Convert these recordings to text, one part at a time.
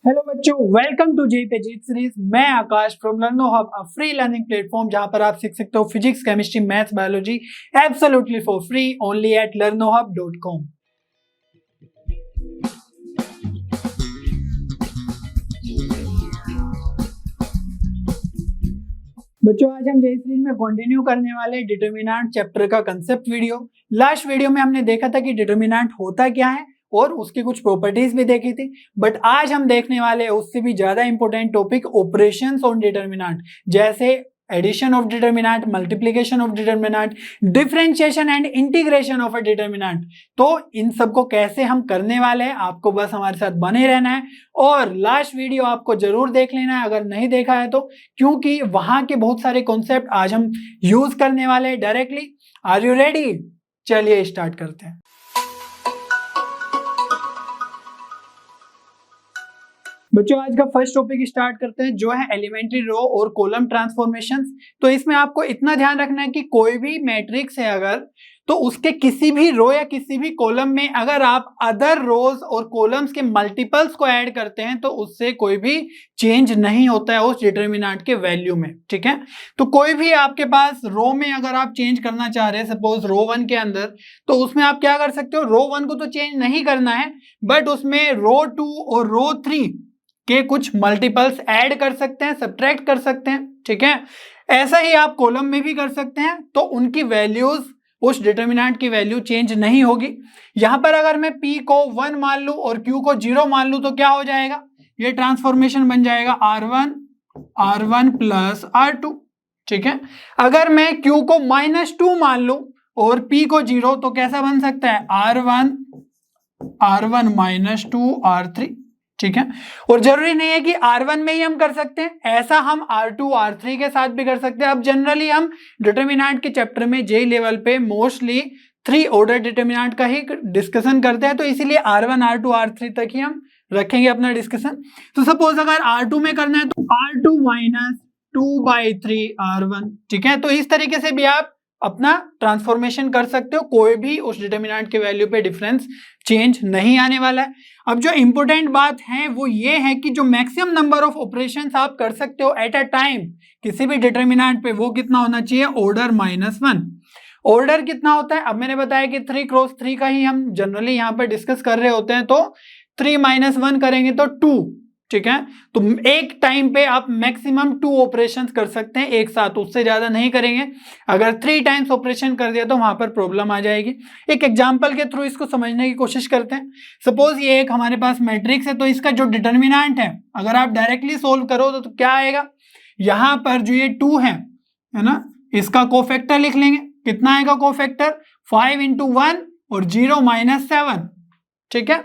Hello बच्चों, welcome to JEE पे जीत सीरीज। मैं Aakash from Learno Hub, a free learning platform जहां पर आप सीख सकते हो physics, chemistry, maths, biology absolutely for free only at learnohub.com। बच्चों, आज हम जेई सीरीज में कंटिन्यू करने वाले डिटरमिनेंट चैप्टर का कंसेप्ट वीडियो। लास्ट वीडियो में हमने देखा था कि डिटरमिनेंट होता क्या है और उसकी कुछ प्रॉपर्टीज भी देखी थी, बट आज हम देखने वाले उससे भी ज्यादा important topic operations on determinant, जैसे addition of determinant, multiplication of determinant, differentiation and integration of a determinant. तो इन सबको कैसे हम करने वाले हैं, आपको बस हमारे साथ बने रहना है और लास्ट वीडियो आपको जरूर देख लेना है अगर नहीं देखा है तो, क्योंकि वहां के बहुत सारे कॉन्सेप्ट आज हम यूज करने वाले हैं डायरेक्टली। Are you ready? चलिए स्टार्ट करते हैं। बच्चों, आज का फर्स्ट टॉपिक स्टार्ट करते हैं जो है एलिमेंट्री रो और कॉलम ट्रांसफॉर्मेशंस। तो इसमें आपको इतना ध्यान रखना है कि कोई भी मैट्रिक्स है अगर, तो उसके किसी भी रो या किसी भी कॉलम में अगर आप अदर रोज और कॉलम्स के मल्टीपल्स को ऐड करते हैं तो उससे कोई भी चेंज नहीं होता है उस डिटरमिनेंट के वैल्यू में। ठीक है, तो कोई भी आपके पास रो में अगर आप चेंज करना चाह रहे हैं, सपोज रो 1 के अंदर, तो उसमें आप क्या कर सकते हो, रो 1 को तो चेंज नहीं करना है बट उसमें रो 2 और रो 3 के कुछ मल्टीपल्स ऐड कर सकते हैं, सब्ट्रैक्ट कर सकते हैं। ठीक है, ऐसा ही आप कॉलम में भी कर सकते हैं, तो उनकी वैल्यूज, उस डिटरमिनेंट की वैल्यू चेंज नहीं होगी। यहां पर अगर मैं P को 1 मान लूं और Q को 0 मान लूं तो क्या हो जाएगा, ये ट्रांसफॉर्मेशन बन जाएगा R1 प्लस R2। ठीक है, अगर मैं Q को -2 मान लूं और P को 0 तो कैसा बन सकता है, R1 -2 R3। ठीक है, और जरूरी नहीं है कि R1 में ही हम कर सकते हैं, ऐसा हम R2 R3 के साथ भी कर सकते हैं। अब जनरली हम डिटरमिनेंट के चैप्टर में जेई लेवल पे मोस्टली 3 ऑर्डर डिटरमिनेंट का ही डिस्कशन करते हैं, तो इसीलिए R1 R2 R3 तक ही हम रखेंगे अपना डिस्कशन। तो सपोज अगर R2 में करना है तो R2 -2/3 R1। ठीक है, तो इस तरीके से भी आप अपना ट्रांसफॉर्मेशन कर सकते हो, कोई भी उस डिटरमिनेंट के वैल्यू पे डिफरेंस चेंज नहीं आने वाला है। अब जो इंपॉर्टेंट बात है वो ये है कि जो मैक्सिमम नंबर ऑफ ऑपरेशंस आप कर सकते हो एट अ टाइम किसी भी डिटरमिनेंट पे, वो कितना होना चाहिए, ऑर्डर -1। ऑर्डर कितना होता है, अब मैंने बताया कि 3 क्रॉस 3 का ही हम जनरली यहाँ पर डिस्कस कर रहे होते हैं, तो 3 - 1 करेंगे तो 2। ठीक है, तो एक टाइम पे आप मैक्सिमम 2 ऑपरेशंस कर सकते हैं एक साथ, उससे ज्यादा नहीं करेंगे। अगर 3 टाइम्स ऑपरेशन कर दिया तो वहां पर प्रॉब्लम आ जाएगी। एक एग्जांपल के थ्रू इसको समझने की कोशिश करते हैं। सपोज ये एक हमारे पास मैट्रिक्स है, तो इसका जो डिटरमिनेंट है अगर आप डायरेक्टली सोल्व करो तो क्या आएगा, यहां पर जो ये 2 है ना, इसका कोफैक्टर लिख लेंगे। कितना आएगा कोफैक्टर, 5 × 1 और 0 - 7। ठीक है,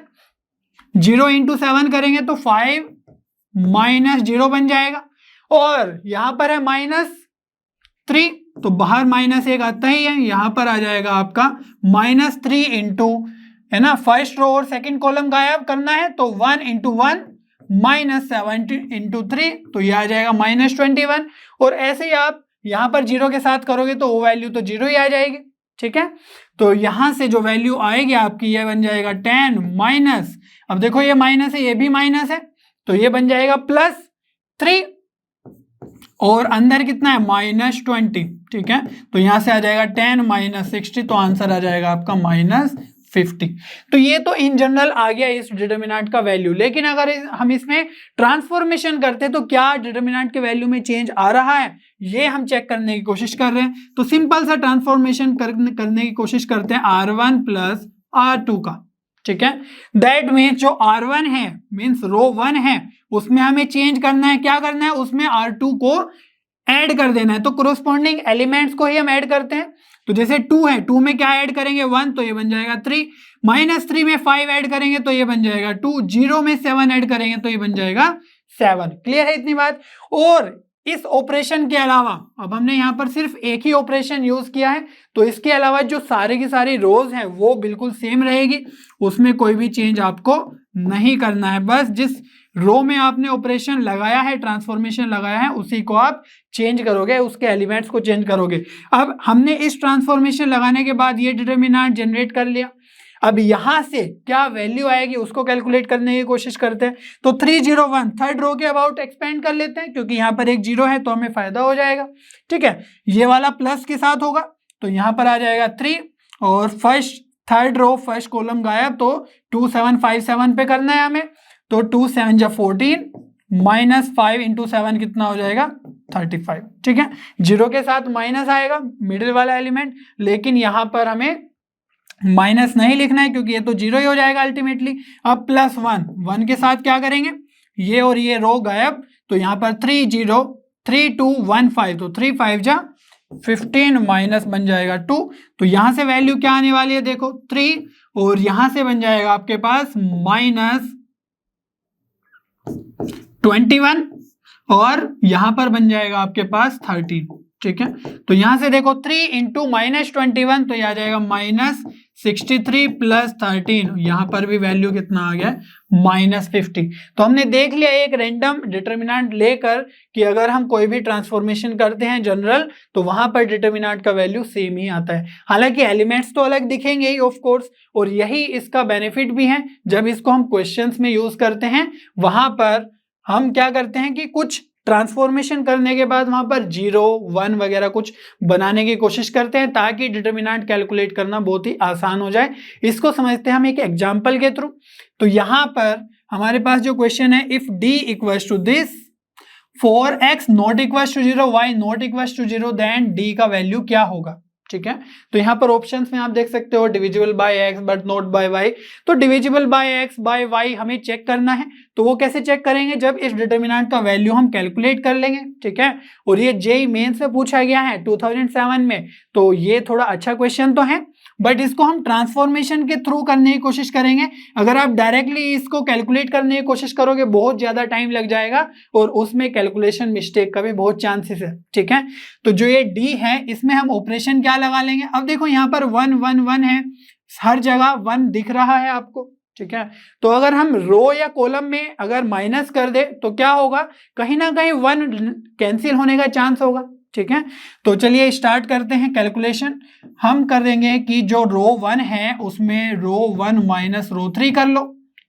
0 × 7 करेंगे तो 5 - 0 बन जाएगा, और यहां पर है -3, तो बाहर -1 आता ही है, यहां पर आ जाएगा आपका -3 है ना, फर्स्ट रो और सेकंड कॉलम गायब करना है तो 1 × 1 -7 × 3, तो यह आ जाएगा -21। और ऐसे ही आप यहां पर 0 के साथ करोगे तो वो वैल्यू तो 0 ही आ जाएगी। ठीक है, तो यहां से जो वैल्यू आएगी आपकी, ये बन जाएगा 10 माइनस, अब देखो ये माइनस है, ये भी माइनस है, तो ये बन जाएगा +3, और अंदर कितना है, -20। ठीक है, तो यहां से आ जाएगा 10 - 60, तो आंसर आ जाएगा आपका -50। तो ये तो इन जनरल आ गया इस डिटरमिनेंट का वैल्यू। लेकिन अगर हम इसमें ट्रांसफॉर्मेशन करते हैं तो क्या डिटरमिनेंट के वैल्यू में चेंज आ रहा है, ये हम चेक करने की कोशिश कर रहे हैं। तो सिंपल सा ट्रांसफॉर्मेशन करने की कोशिश करते हैं R1 प्लस R2 का। ठीक है, दैट मीन्स जो R1 है, मीन्स रो 1 है, उसमें हमें चेंज करना है, क्या करना है, उसमें R2 को ऐड कर देना है। तो कोरोस्पोंडिंग एलिमेंट्स को ही हम ऐड करते हैं। तो जैसे 2 है, 2 में क्या ऐड करेंगे, 1, तो ये बन जाएगा 3, -3 में 5 ऐड करेंगे तो ये बन जाएगा 2, 0 में 7 ऐड करेंगे तो ये बन जाएगा 7। क्लियर है इतनी बात? और इस ऑपरेशन के अलावा, अब हमने यहां पर सिर्फ एक ही ऑपरेशन यूज किया है, तो इसके अलावा जो सारे की सारी रोज हैं वो बिल्कुल सेम रहेगी, उसमें कोई भी चेंज आपको नहीं करना है। बस जिस रो में आपने ऑपरेशन लगाया है, ट्रांसफॉर्मेशन लगाया है, उसी को आप चेंज करोगे, उसके एलिमेंट्स को चेंज करोगे। अब हमने इस ट्रांसफॉर्मेशन लगाने के बाद ये डिटरमिनेंट जनरेट कर लिया। अब यहां से क्या वैल्यू आएगी उसको कैलकुलेट करने की कोशिश करते हैं। तो 301 थर्ड रो के अबाउट एक्सपेंड कर लेते हैं, क्योंकि यहाँ पर एक जीरो है तो हमें फायदा हो जाएगा। ठीक है, ये वाला प्लस के साथ होगा तो यहाँ पर आ जाएगा 3 और थर्ड रो फर्स्ट कॉलम गायब, तो 2757 पे करना है हमें। तो 2 7 जा 14 माइनस 5 इंटू 7 कितना हो जाएगा 35। ठीक है, जीरो के साथ माइनस आएगा मिडिल वाला एलिमेंट, लेकिन यहां पर हमें माइनस नहीं लिखना है क्योंकि ये तो जीरो ही हो जाएगा अल्टीमेटली। अब प्लस 1 के साथ क्या करेंगे, ये और ये रो गायब, तो यहाँ पर 3215 तो 3 5 जा 15 माइनस बन जाएगा 2। तो यहां से वैल्यू क्या आने वाली है देखो 3, और यहां से बन जाएगा आपके पास माइनस 21 और यहां पर बन जाएगा आपके पास 13। ठीक है, तो यहां से देखो 3 इंटू माइनस 21 तो यह आ जाएगा माइनस 63 प्लस 13, यहां पर भी वैल्यू कितना आ गया माइनस 50। तो हमने देख लिया एक रैंडम डिटर्मिनेंट लेकर कि अगर हम कोई भी ट्रांसफॉर्मेशन करते हैं जनरल तो वहां पर डिटर्मिनेंट का वैल्यू सेम ही आता है। हालांकि एलिमेंट्स तो अलग दिखेंगे ही ऑफ कोर्स, और यही इसका बेनिफिट भी है। जब इसको हम क्वेश्चंस में यूज करते हैं वहां पर हम क्या करते हैं कि कुछ ट्रांसफॉर्मेशन करने के बाद वहां पर 0 1 वगैरह कुछ बनाने की कोशिश करते हैं ताकि डिटर्मिनेंट कैलकुलेट करना बहुत ही आसान हो जाए। इसको समझते हैं हम एक एग्जांपल के थ्रू। तो यहां पर हमारे पास जो क्वेश्चन है, if d equals to this 4x not equals to 0 y not equals to 0 then d का वैल्यू क्या होगा। ठीक है, तो यहाँ पर ऑप्शंस में आप देख सकते हो divisible by x but not by y। तो divisible by x by y हमें चेक करना है, तो वो कैसे चेक करेंगे, जब इस डिटर्मिनेंट का वैल्यू हम कैलकुलेट कर लेंगे। ठीक है, और ये जेईई मेंस में पूछा गया है 2007 में, तो ये थोड़ा अच्छा क्वेश्चन तो है, बट इसको हम ट्रांसफॉर्मेशन के थ्रू करने की कोशिश करेंगे। अगर आप डायरेक्टली इसको कैलकुलेट करने की कोशिश करोगे बहुत ज्यादा टाइम लग जाएगा और उसमें कैलकुलेशन मिस्टेक का भी बहुत चांसेस है। ठीक है, तो जो ये डी है इसमें हम ऑपरेशन क्या लगा लेंगे। अब देखो यहाँ पर 1 1 1 है, हर जगह 1 दिख रहा है आपको। ठीक है, तो अगर हम रो या कॉलम में अगर माइनस कर दे तो क्या होगा, कहीं ना कहीं 1 कैंसिल होने का चांस होगा। ठीक है, तो चलिए स्टार्ट करते हैं कैलकुलेशन। हम कर देंगे कि जो रो 1 है उसमें रो 1 माइनस रो 3 कर लो।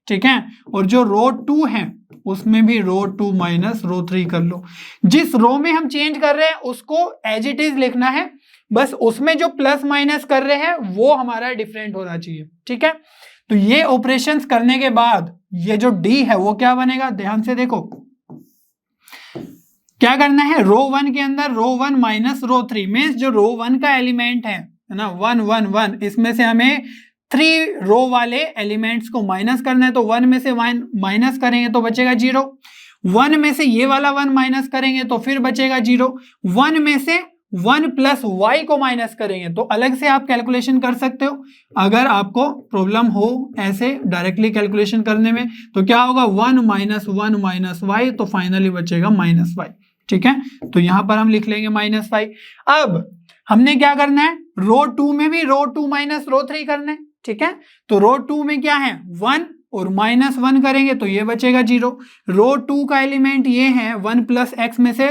ठीक है, और जो रो 2 है उसमें भी रो 2 माइनस रो 3 कर लो। जिस रो में हम चेंज कर रहे हैं उसको एज इट इज लिखना है, बस उसमें जो प्लस माइनस कर रहे हैं वो हमारा डिफरेंट होना चाहिए। ठीक है, तो ये ऑपरेशंस करने के बाद ये जो डी है वो क्या बनेगा, ध्यान से देखो क्या करना है। रो 1 के अंदर रो 1 माइनस रो 3 मीन्स जो रो 1 का एलिमेंट है ना 1 1 1, इसमें से हमें 3 रो वाले एलिमेंट्स को माइनस करना है। तो 1 में से 1 माइनस करेंगे तो बचेगा 0, 1 में से ये वाला 1 माइनस करेंगे तो फिर बचेगा 0, 1 में से 1 प्लस वाई को माइनस करेंगे तो अलग से आप कैलकुलेशन कर सकते हो। अगर आपको प्रॉब्लम हो ऐसे डायरेक्टली कैलकुलेशन करने में तो क्या होगा 1 माइनस वाई, तो फाइनली बचेगा माइनस वाई। ठीक है, तो यहां पर हम लिख लेंगे माइनस 5। अब हमने क्या करना है, रो 2 में भी रो 2 माइनस रो 3 करना है। ठीक है, तो रो 2 में क्या है 1 और माइनस 1 करेंगे तो ये बचेगा 0। रो 2 का एलिमेंट ये है 1 प्लस एक्स में से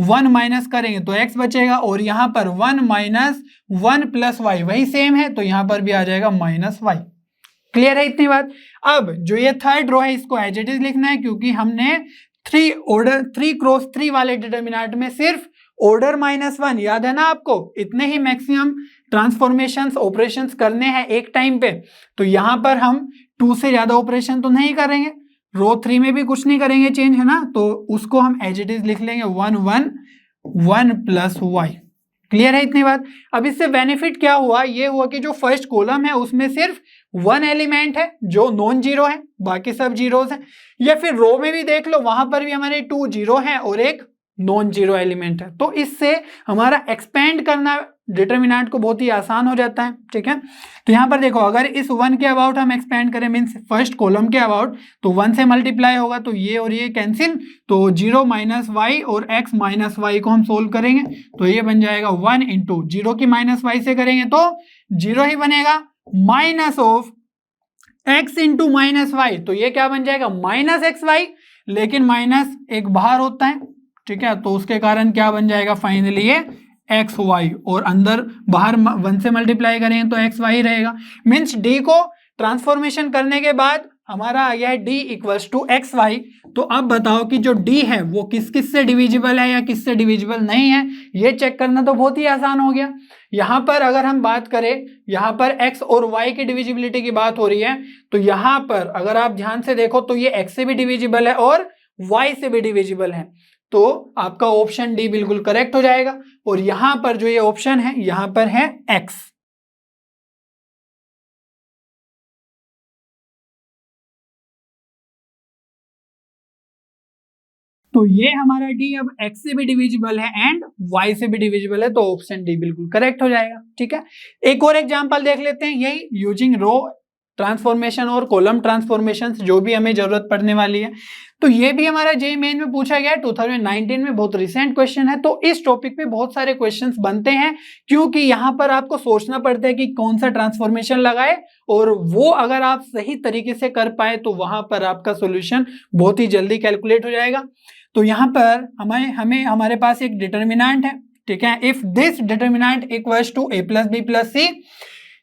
1 माइनस करेंगे तो x बचेगा, और यहाँ पर 1 माइनस 1 प्लस वाई वही सेम है तो यहाँ पर भी आ जाएगा माइनस वाई। क्लियर है इतनी बात। अब जो ये थर्ड रो है इसको एज इट इज लिखना है, क्योंकि हमने 3 क्रॉस 3 वाले डिटर्मिनेंट में सिर्फ ऑर्डर -1 याद है ना आपको, इतने ही मैक्सिमम ट्रांसफॉर्मेशंस ऑपरेशंस करने हैं एक टाइम पे। तो यहां पर हम 2 से ज्यादा ऑपरेशन तो नहीं करेंगे, रो 3 में भी कुछ नहीं करेंगे चेंज, है ना, तो उसको हम एज इट इज लिख लेंगे 1 1 1 प्लस वाई। क्लियर है इतनी बात। अब इससे बेनिफिट क्या हुआ, ये हुआ कि जो फर्स्ट कॉलम है उसमें सिर्फ 1 एलिमेंट है जो नॉन जीरो है, बाकी सब जीरोस हैं। या फिर रो में भी देख लो वहां पर भी हमारे 2 जीरो हैं और एक नॉन जीरो एलिमेंट है, तो इससे हमारा एक्सपेंड करना डिटर्मिनेंट को बहुत ही आसान हो जाता है। ठीक है, तो यहां पर देखो अगर इस 1 के अबाउट हम एक्सपेंड करें मीन्स फर्स्ट कॉलम के अबाउट, तो 1 से मल्टीप्लाई होगा तो ये और ये कैंसिल, तो 0 माइनस वाई और x माइनस वाई को हम सोल्व करेंगे तो ये बन जाएगा 1 इंटू 0 की माइनस वाई से करेंगे तो 0 ही बनेगा, minus of x into minus y, तो ये क्या बन जाएगा माइनस एक्स वाई, लेकिन माइनस एक बाहर होता है। ठीक है, तो उसके कारण क्या बन जाएगा फाइनली ये एक्स वाई, और अंदर बाहर 1 से मल्टीप्लाई करें तो एक्स वाई रहेगा। मीन्स डी को ट्रांसफॉर्मेशन करने के बाद हमारा आ गया है d equals to x y. तो अब बताओ कि जो d है वो किस किस से डिविजिबल है या किस से डिविजिबल नहीं है, ये चेक करना तो बहुत ही आसान हो गया। यहाँ पर अगर हम बात करें, यहाँ पर x और y की डिविजिबिलिटी की बात हो रही है, तो यहाँ पर अगर आप ध्यान से देखो तो ये x से भी डिविजिबल है और y से भी डिविजिबल है, तो आपका ऑप्शन डी बिल्कुल करेक्ट हो जाएगा। और यहाँ पर जो ये ऑप्शन है, यहाँ पर है x। तो ये हमारा d अब x से भी डिविजिबल है एंड y से भी डिविजिबल है, तो ऑप्शन डी बिल्कुल करेक्ट हो जाएगा। ठीक है, एक और एग्जांपल देख लेते हैं, यही यूजिंग रो ट्रांसफॉर्मेशन और कॉलम ट्रांसफॉर्मेशन जो भी हमें जरूरत पड़ने वाली है। तो ये भी हमारा जेईई मेन में पूछा गया है 2019 में, बहुत रिसेंट क्वेश्चन है। तो इस टॉपिक पे बहुत सारे क्वेश्चंस बनते हैं, क्योंकि यहाँ पर आपको सोचना पड़ता है कि कौन सा ट्रांसफॉर्मेशन लगाए, और वो अगर आप सही तरीके से कर पाए तो वहां पर आपका सोल्यूशन बहुत ही जल्दी कैलकुलेट हो जाएगा। तो यहाँ पर हमें हमारे पास एक डिटर्मिनेंट है, ठीक है, if this determinant equals to a plus B plus C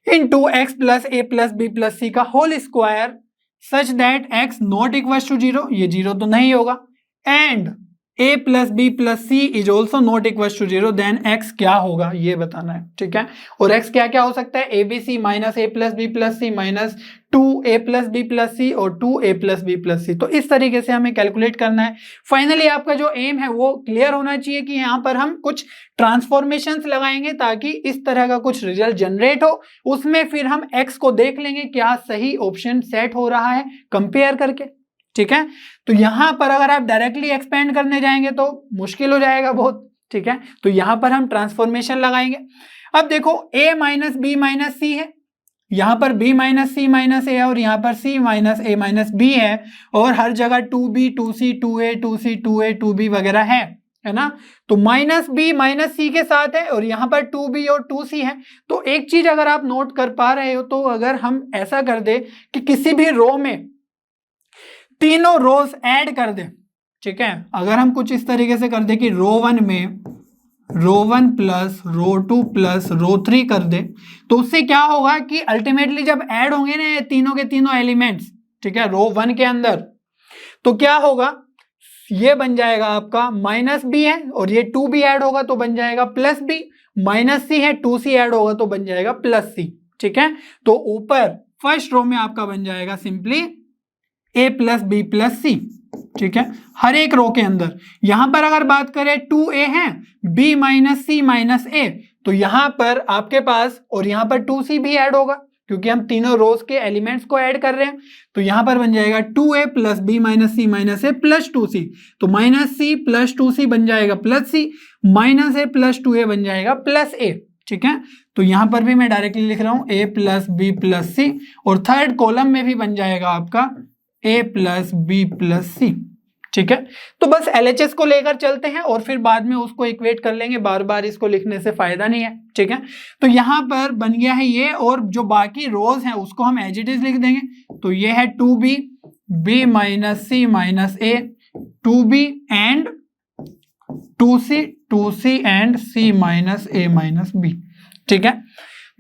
into X plus A plus B plus सी का whole square such that x not equals to 0, ये 0 तो नहीं होगा, and a plus B plus C is also not equals to 0, then x क्या होगा ये बताना है। ठीक है, और x क्या क्या हो सकता है, a B c minus a plus B plus c minus 2a plus B plus c और 2a plus B plus c. तो इस तरीके से हमें कैलकुलेट करना है। फाइनली आपका जो एम है वो क्लियर होना चाहिए कि यहाँ पर हम कुछ ट्रांसफॉर्मेशंस लगाएंगे ताकि इस तरह का कुछ रिजल्ट जनरेट हो, उसमें फिर हम x को देख लेंगे क्या सही ऑप्शन सेट हो रहा है कंपेयर करके। ठीक है, तो यहां पर अगर आप डायरेक्टली एक्सपेंड करने जाएंगे तो मुश्किल हो जाएगा बहुत। ठीक है, तो यहां पर हम ट्रांसफॉर्मेशन लगाएंगे। अब देखो a माइनस बी माइनस सी है, यहां पर b माइनस सी माइनस ए है, और यहां पर c minus a minus B है, और हर जगह 2b 2c 2a 2c 2a 2b वगैरह है ना। तो माइनस बी माइनस सी के साथ है और यहां पर 2b और 2c है। तो एक चीज अगर आप नोट कर पा रहे हो, तो अगर हम ऐसा कर दे कि किसी भी रो में तीनों रोज ऐड कर दे, ठीक है, अगर हम कुछ इस तरीके से कर दे कि रो 1 में रो 1 प्लस रो 2 प्लस रो 3 कर दे, तो उससे क्या होगा कि अल्टीमेटली जब ऐड होंगे ना ये तीनों के तीनों एलिमेंट्स, ठीक है, रो 1 के अंदर, तो क्या होगा, ये बन जाएगा आपका माइनस बी है और ये 2b ऐड होगा तो बन जाएगा प्लस बी, माइनस सी है 2c ऐड होगा तो बन जाएगा प्लस सी। ठीक है, तो ऊपर फर्स्ट रो में आपका बन जाएगा simply a plus B plus c. ठीक है, हर एक रो के अंदर। यहां पर अगर बात करें 2a है b माइनस सी माइनस ए, तो यहां पर आपके पास और यहां पर 2c भी ऐड होगा क्योंकि हम तीनों रोज के एलिमेंट्स को ऐड कर रहे हैं। तो यहां पर बन जाएगा 2a plus B minus c minus a plus 2c, तो माइनस सी प्लस 2c बन जाएगा plus c, minus a plus 2a बन जाएगा प्लस ए। ठीक है, तो यहां पर भी मैं डायरेक्टली लिख रहा हूं a plus B plus c, और थर्ड कॉलम में भी बन जाएगा आपका a plus B plus c. ठीक है, तो बस LHS को लेकर चलते हैं और फिर बाद में उसको इक्वेट कर लेंगे, बार बार इसको लिखने से फायदा नहीं है। ठीक है, तो यहां पर बन गया है ये, और जो बाकी रोज हैं उसको हम एज इट इज लिख देंगे। तो ये है 2b b minus c minus a, 2b and 2c and c minus a minus b. ठीक है,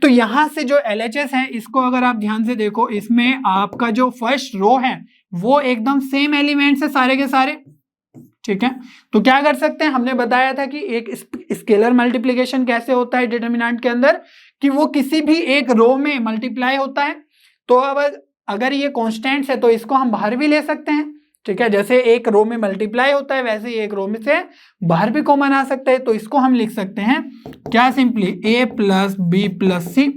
तो यहां से जो LHS है इसको अगर आप ध्यान से देखो, इसमें आपका जो फर्स्ट रो है वो एकदम सेम एलिमेंट्स है सारे के सारे। ठीक है, तो क्या कर सकते हैं, हमने बताया था कि एक स्केलर मल्टीप्लिकेशन कैसे होता है डिटर्मिनेंट के अंदर, कि वो किसी भी एक रो में मल्टीप्लाई होता है। तो अब अगर ये कॉन्स्टेंट्स है तो इसको हम बाहर भी ले सकते हैं। ठीक है, जैसे एक रो में मल्टीप्लाई होता है वैसे ही एक रो में से बाहर भी कॉमन आ सकता है, तो इसको हम लिख सकते हैं क्या, simply a plus B plus c,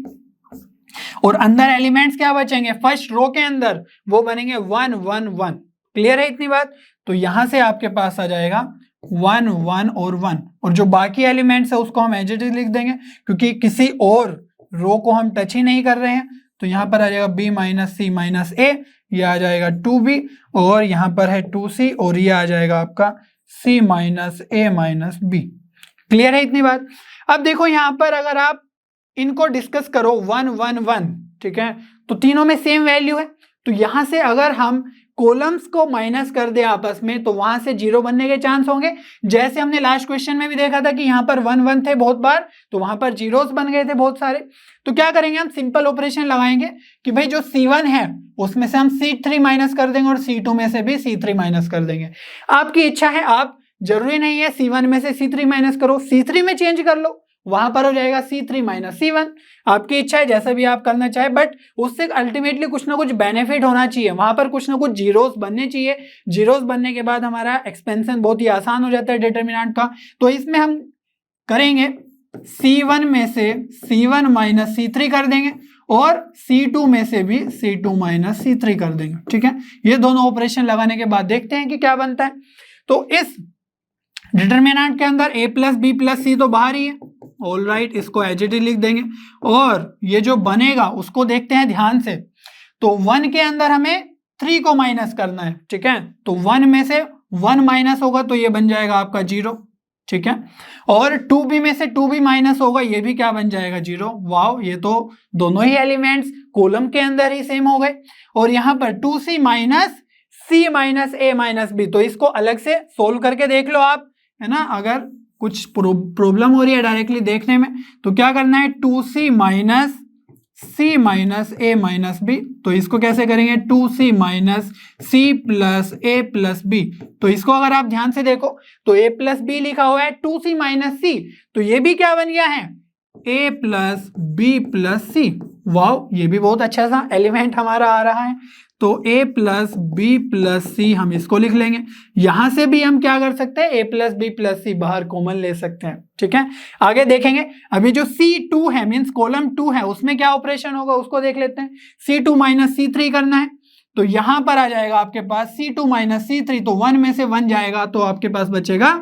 और अंदर एलिमेंट्स क्या बचेंगे, फर्स्ट रो के अंदर वो बनेंगे 1 1 1। क्लियर है इतनी बात? तो यहां से आपके पास आ जाएगा 1 1 और 1, और जो बाकी एलिमेंट्स है उसको हम एज इट इज लिख देंगे क्योंकि किसी और रो को हम टच ही नहीं कर रहे हैं। तो यहां पर आ जाएगा b माइनस सी माइनस ए, ये आ जाएगा 2b, और यहां पर है 2c, और ये आ जाएगा आपका c minus a minus B. Clear है इतनी बात? अब देखो यहां पर अगर आप इनको डिस्कस करो 1 1 1, ठीक है, तो तीनों में सेम वैल्यू है। तो यहां से अगर हम कॉलम्स को माइनस कर दे आपस में तो वहां से 0 बनने के चांस होंगे। जैसे हमने लास्ट क्वेश्चन में भी देखा था कि यहाँ पर 1 1 थे बहुत बार, तो वहां पर जीरोस बन गए थे बहुत सारे। तो क्या करेंगे, हम सिंपल ऑपरेशन लगाएंगे कि भाई जो C1 है उसमें से हम C3 माइनस कर देंगे और C2 में से भी C3 माइनस कर देंगे। आपकी इच्छा है, आप जरूरी नहीं है C1 में से C3 माइनस करो, C3 में चेंज कर लो, वहां पर हो जाएगा C3 माइनस C1। आपकी इच्छा है, जैसा भी आप करना चाहे, बट उससे अल्टीमेटली कुछ ना कुछ बेनिफिट होना चाहिए, वहां पर कुछ ना कुछ जीरोस बनने चाहिए। जीरोस बनने के बाद हमारा एक्सपेंशन बहुत ही आसान हो जाता है डिटर्मिनेंट का। तो इसमें हम करेंगे C1 में से C1 माइनस C3 कर देंगे और C2 में से भी C2 माइनस C3 कर देंगे। ठीक है, ये दोनों ऑपरेशन लगाने के बाद देखते हैं कि क्या बनता है। तो इस डिटर्मिनेंट के अंदर a plus B plus c तो बाहर ही है, ऑल राइट, इसको एज इट इज लिख देंगे और ये जो बनेगा उसको देखते हैं ध्यान से। तो 1 के अंदर हमें 3 को माइनस करना है। ठीक है, तो 1 में से 1 माइनस होगा तो ये बन जाएगा आपका 0। ठीक है, और 2b में से 2b माइनस होगा, ये भी क्या बन जाएगा 0। वाओ, ये तो दोनों ही एलिमेंट्स कॉलम के अंदर ही सेम हो गए। और यहाँ पर 2c minus c minus a minus b, तो इसको अलग से सोल्व करके देख लो आप, है ना। अगर कुछ प्रॉब्लम हो रही है डायरेक्टली देखने में तो क्या करना है, 2c minus c minus a minus b, तो इसको कैसे करेंगे, 2c minus c plus a plus b। तो इसको अगर आप ध्यान से देखो तो a प्लस b लिखा हुआ है, 2c माइनस c, तो ये भी क्या बन गया है, a plus b plus c। Wow, ये भी बहुत अच्छा सा एलिमेंट हमारा आ रहा है। तो a प्लस बी प्लस सी हम इसको लिख लेंगे। यहां से भी हम क्या कर सकते हैं, a प्लस बी प्लस सी बाहर कॉमन ले सकते हैं। ठीक है, आगे देखेंगे। अभी जो C2 है मीन्स कॉलम 2 है, उसमें क्या ऑपरेशन होगा उसको देख लेते हैं। C2 माइनस C3 करना है, तो यहां पर आ जाएगा आपके पास C2 माइनस C3, तो 1 में से 1 जाएगा तो आपके पास बचेगा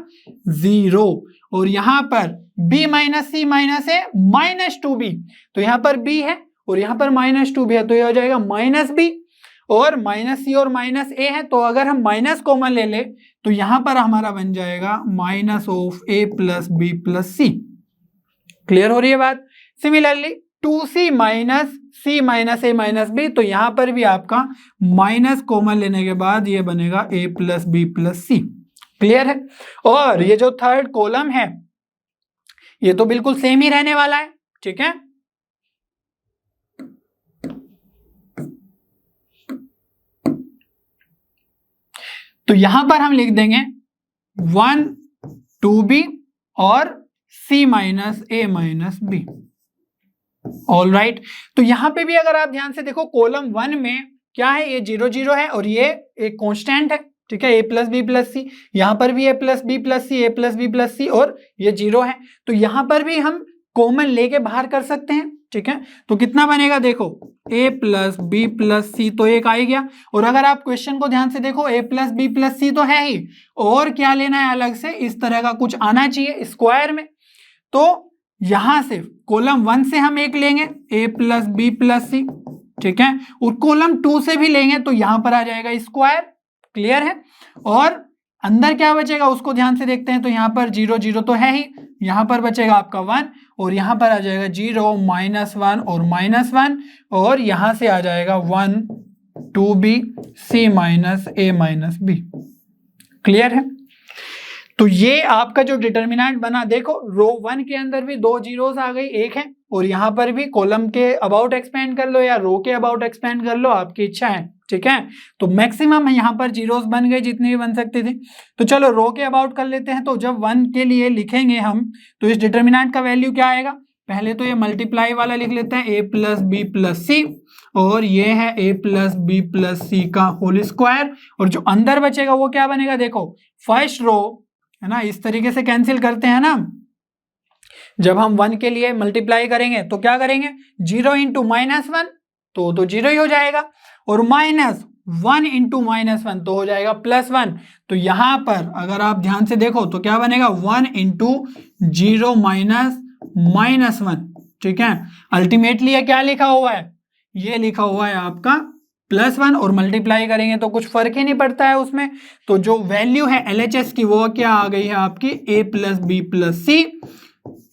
0। और यहां पर b minus c minus a minus 2b, तो यहां पर b है और यहां पर माइनस 2b है, तो ये हो जाएगा माइनस b। और माइनस सी और माइनस ए है, तो अगर हम माइनस कॉमन ले ले तो यहां पर हमारा बन जाएगा minus of a plus B plus c. Clear हो रही है बात। Similarly 2c minus c minus a minus b, तो यहां पर भी आपका माइनस कॉमन लेने के बाद ये बनेगा a plus B plus c. Clear है। और ये जो थर्ड कॉलम है ये तो बिल्कुल सेम ही रहने वाला है। ठीक है, तो यहां पर हम लिख देंगे 1 2b और c minus a minus b। All right, तो यहां पे भी अगर आप ध्यान से देखो कॉलम 1 में क्या है, ये 0 0 है और ये एक कांस्टेंट है। ठीक है, a plus B plus c, यहां पर भी a plus B plus c, a plus B plus c और ये 0 है, तो यहां पर भी हम कॉमन लेके बाहर कर सकते हैं। ठीक है, तो कितना बनेगा देखो, a plus B plus c, तो एक आ ही गया। और अगर आप क्वेश्चन को ध्यान से देखो a plus B plus c तो है ही, और क्या लेना है अलग से, इस तरह का कुछ आना चाहिए स्क्वायर में। तो यहां से कॉलम 1 से हम एक लेंगे a plus B plus c, ठीक है, और कॉलम 2 से भी लेंगे तो यहां पर आ जाएगा स्क्वायर। क्लियर है। और अंदर क्या बचेगा उसको ध्यान से देखते हैं, तो यहाँ पर 0 0 तो है ही, यहाँ पर बचेगा आपका 1 और यहाँ पर आ जाएगा 0 माइनस 1 और माइनस 1, और यहाँ से आ जाएगा 1 2b c minus a minus b। Clear है। तो ये आपका जो डिटर्मिनेंट बना, देखो रो 1 के अंदर भी 2 जीरोस आ गई, एक है, और यहाँ पर भी कॉलम के अबाउट एक्सपेंड कर लो या रो के अबाउट एक्सपेंड कर लो, आपकी इच्छा है। ठीक है, तो मैक्सिमम यहाँ पर जीरोस बन गए जितने भी बन सकते थे। तो चलो रो के अबाउट कर लेते हैं। तो जब 1 के लिए लिखेंगे हम तो इस डिटर्मिनेंट का वैल्यू क्या आएगा, पहले तो ये मल्टीप्लाई वाला लिख लेते हैं, a plus B plus c, और ये है a प्लस बी प्लस सी का होल स्क्वायर, और जो अंदर बचेगा वो क्या बनेगा, देखो फर्स्ट रो है ना, इस तरीके से कैंसिल करते हैं ना। जब हम 1 के लिए मल्टीप्लाई करेंगे तो क्या करेंगे, 0 इंटू माइनस 1 तो 0 ही हो जाएगा, और माइनस 1 इंटू माइनस 1 तो हो जाएगा प्लस 1। तो यहां पर अगर आप ध्यान से देखो तो क्या बनेगा, 1 इंटू 0 माइनस माइनस 1। ठीक है, अल्टीमेटली ये क्या लिखा हुआ है, ये लिखा हुआ है आपका प्लस 1, और मल्टीप्लाई करेंगे तो कुछ फर्क ही नहीं पड़ता है उसमें। तो जो वैल्यू है LHS की वो क्या आ गई है आपकी, a plus B plus c,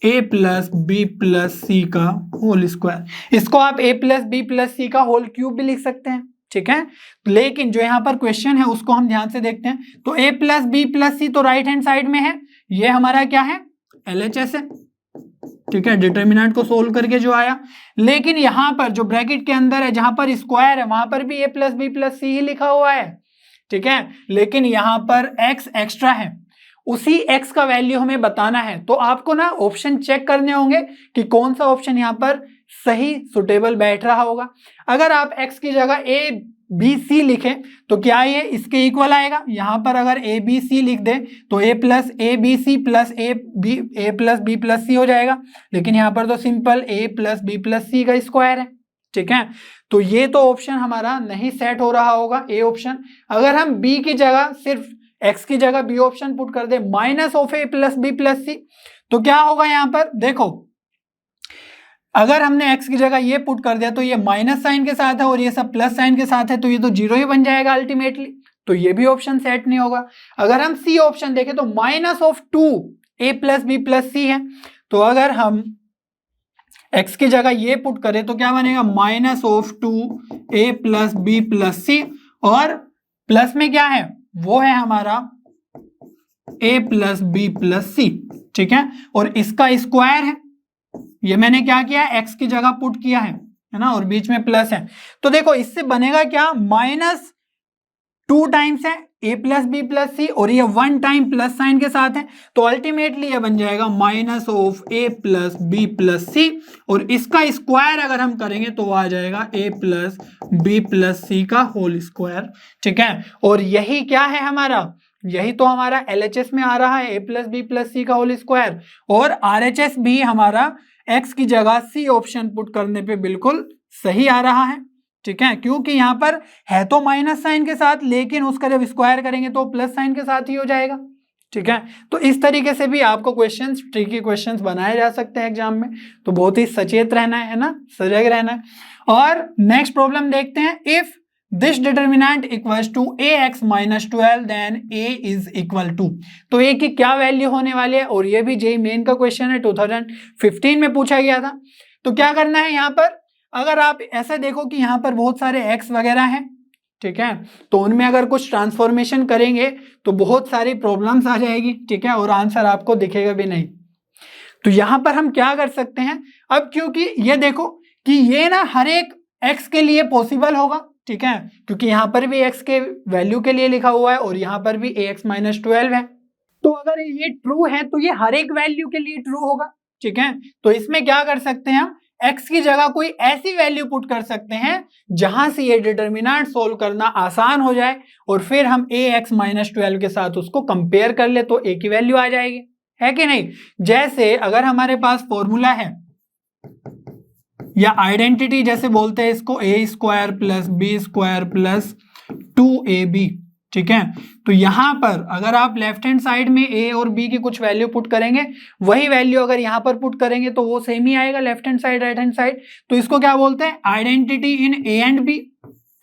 a plus B plus सी का होल स्क्वायर। इसको आप a प्लस बी प्लस सी का होल क्यूब भी लिख सकते हैं। ठीक है। लेकिन जो यहाँ पर क्वेश्चन है उसको हम ध्यान से देखते हैं। तो a plus B plus c तो राइट हैंड साइड में है, ये हमारा क्या है, LHS है, ठीक है, डिटर्मिनेंट को सोल्व करके जो आया। लेकिन यहाँ पर जो ब्रैकेट के अंदर है, जहां पर स्क्वायर है, वहां पर भी a प्लस बी प्लस सी ही लिखा हुआ है, ठीक है। लेकिन यहाँ पर x एक्स्ट्रा है, उसी x का वैल्यू हमें बताना है। तो आपको ना ऑप्शन चेक करने होंगे कि कौन सा ऑप्शन यहाँ पर सही सुटेबल बैठ रहा होगा। अगर आप x की जगह a बी सी लिखें तो क्या ये इसके इक्वल आएगा। यहाँ पर अगर ए बी सी लिख दे तो a plus a B c plus A plus B plus c हो जाएगा। लेकिन यहाँ पर तो simple a plus B plus सी का स्क्वायर है, ठीक है। तो ये तो ऑप्शन हमारा नहीं सेट हो रहा होगा, ए ऑप्शन। अगर हम b की जगह सिर्फ x की जगह b ऑप्शन पुट कर दे minus of a plus B plus c, तो क्या होगा यहाँ पर देखो, अगर हमने x की जगह ये पुट कर दिया तो ये माइनस साइन के साथ है और ये सब प्लस साइन के साथ है, तो ये तो जीरो ही बन जाएगा अल्टीमेटली। तो ये भी ऑप्शन सेट नहीं होगा। अगर हम सी ऑप्शन देखें तो minus of 2 a plus B plus c है, तो अगर हम x की जगह ये पुट करें तो क्या बनेगा, minus of 2 a plus B plus c, और प्लस में क्या है, वो है हमारा a plus B plus c, ठीक है। और इसका स्क्वायर है, ये मैंने क्या किया, x की जगह पुट किया है ना, और बीच में प्लस है। तो देखो इससे बनेगा क्या, माइनस 2 टाइम्स है a plus B plus c और ये 1 टाइम प्लस साइन के साथ है, तो अल्टीमेटली ये बन जाएगा minus of a plus B plus c, और इसका स्क्वायर अगर हम करेंगे तो आ जाएगा a प्लस बी प्लस सी का होल स्क्वायर, ठीक है। और यही क्या है हमारा, यही तो हमारा LHS में आ रहा है, a प्लस बी प्लस सी का होल स्क्वायर। और RHS भी हमारा x की जगह c ऑप्शन पुट करने पे बिल्कुल सही आ रहा है, ठीक है, क्योंकि यहाँ पर है तो माइनस साइन के साथ, लेकिन उसका जब स्क्वायर करेंगे तो प्लस साइन के साथ ही हो जाएगा, ठीक है। तो इस तरीके से भी आपको क्वेश्चंस, ट्रिकी क्वेश्चंस बनाए जा सकते हैं एग्जाम में। तो बहुत ही सचेत रहना है ना, सजग रहना है। और नेक्स्ट प्रॉब्लम देखते हैं, if this determinant equals to ax minus 12 then a is equal to. तो a की क्या वैल्यू होने वाली है, और ये भी जेईई मेन का क्वेश्चन है, 2015 में पूछा गया था। तो क्या करना है यहाँ पर, अगर आप ऐसा देखो कि यहाँ पर बहुत सारे x वगैरह हैं, ठीक है, तो उनमें अगर कुछ ट्रांसफॉर्मेशन करेंगे तो बहुत सारी प्रॉब्लम्स आ जाएगी, ठीक है, और आंसर आपको दिखेगा भी नहीं। तो यहाँ पर हम क्या कर सकते हैं, अब क्योंकि ये देखो कि ये ना हर एक x के लिए पॉसिबल होगा, ठीक है, क्योंकि यहाँ पर भी x के वैल्यू के लिए लिखा हुआ है और यहाँ पर भी ax माइनस 12 है। तो अगर ये ट्रू है तो ये हर एक वैल्यू के लिए ट्रू होगा, ठीक है। तो इसमें क्या कर सकते हैं हम, x की जगह कोई ऐसी वैल्यू पुट कर सकते हैं जहां से ये डिटर्मिनेंट सोल्व करना आसान हो जाए, और फिर हम ax माइनस 12 के साथ उसको कंपेयर कर ले तो a की वैल्यू आ जाएगी, है कि नहीं। जैसे अगर हमारे पास फॉर्मूला है या आइडेंटिटी जैसे बोलते हैं इसको, a square plus b square plus 2ab, ठीक है। तो यहां पर अगर आप लेफ्ट हैंड साइड में a और b की कुछ वैल्यू पुट करेंगे, वही वैल्यू अगर यहां पर पुट करेंगे तो वो सेम ही आएगा, left hand side right hand side. तो इसको क्या बोलते हैं, identity in a and b,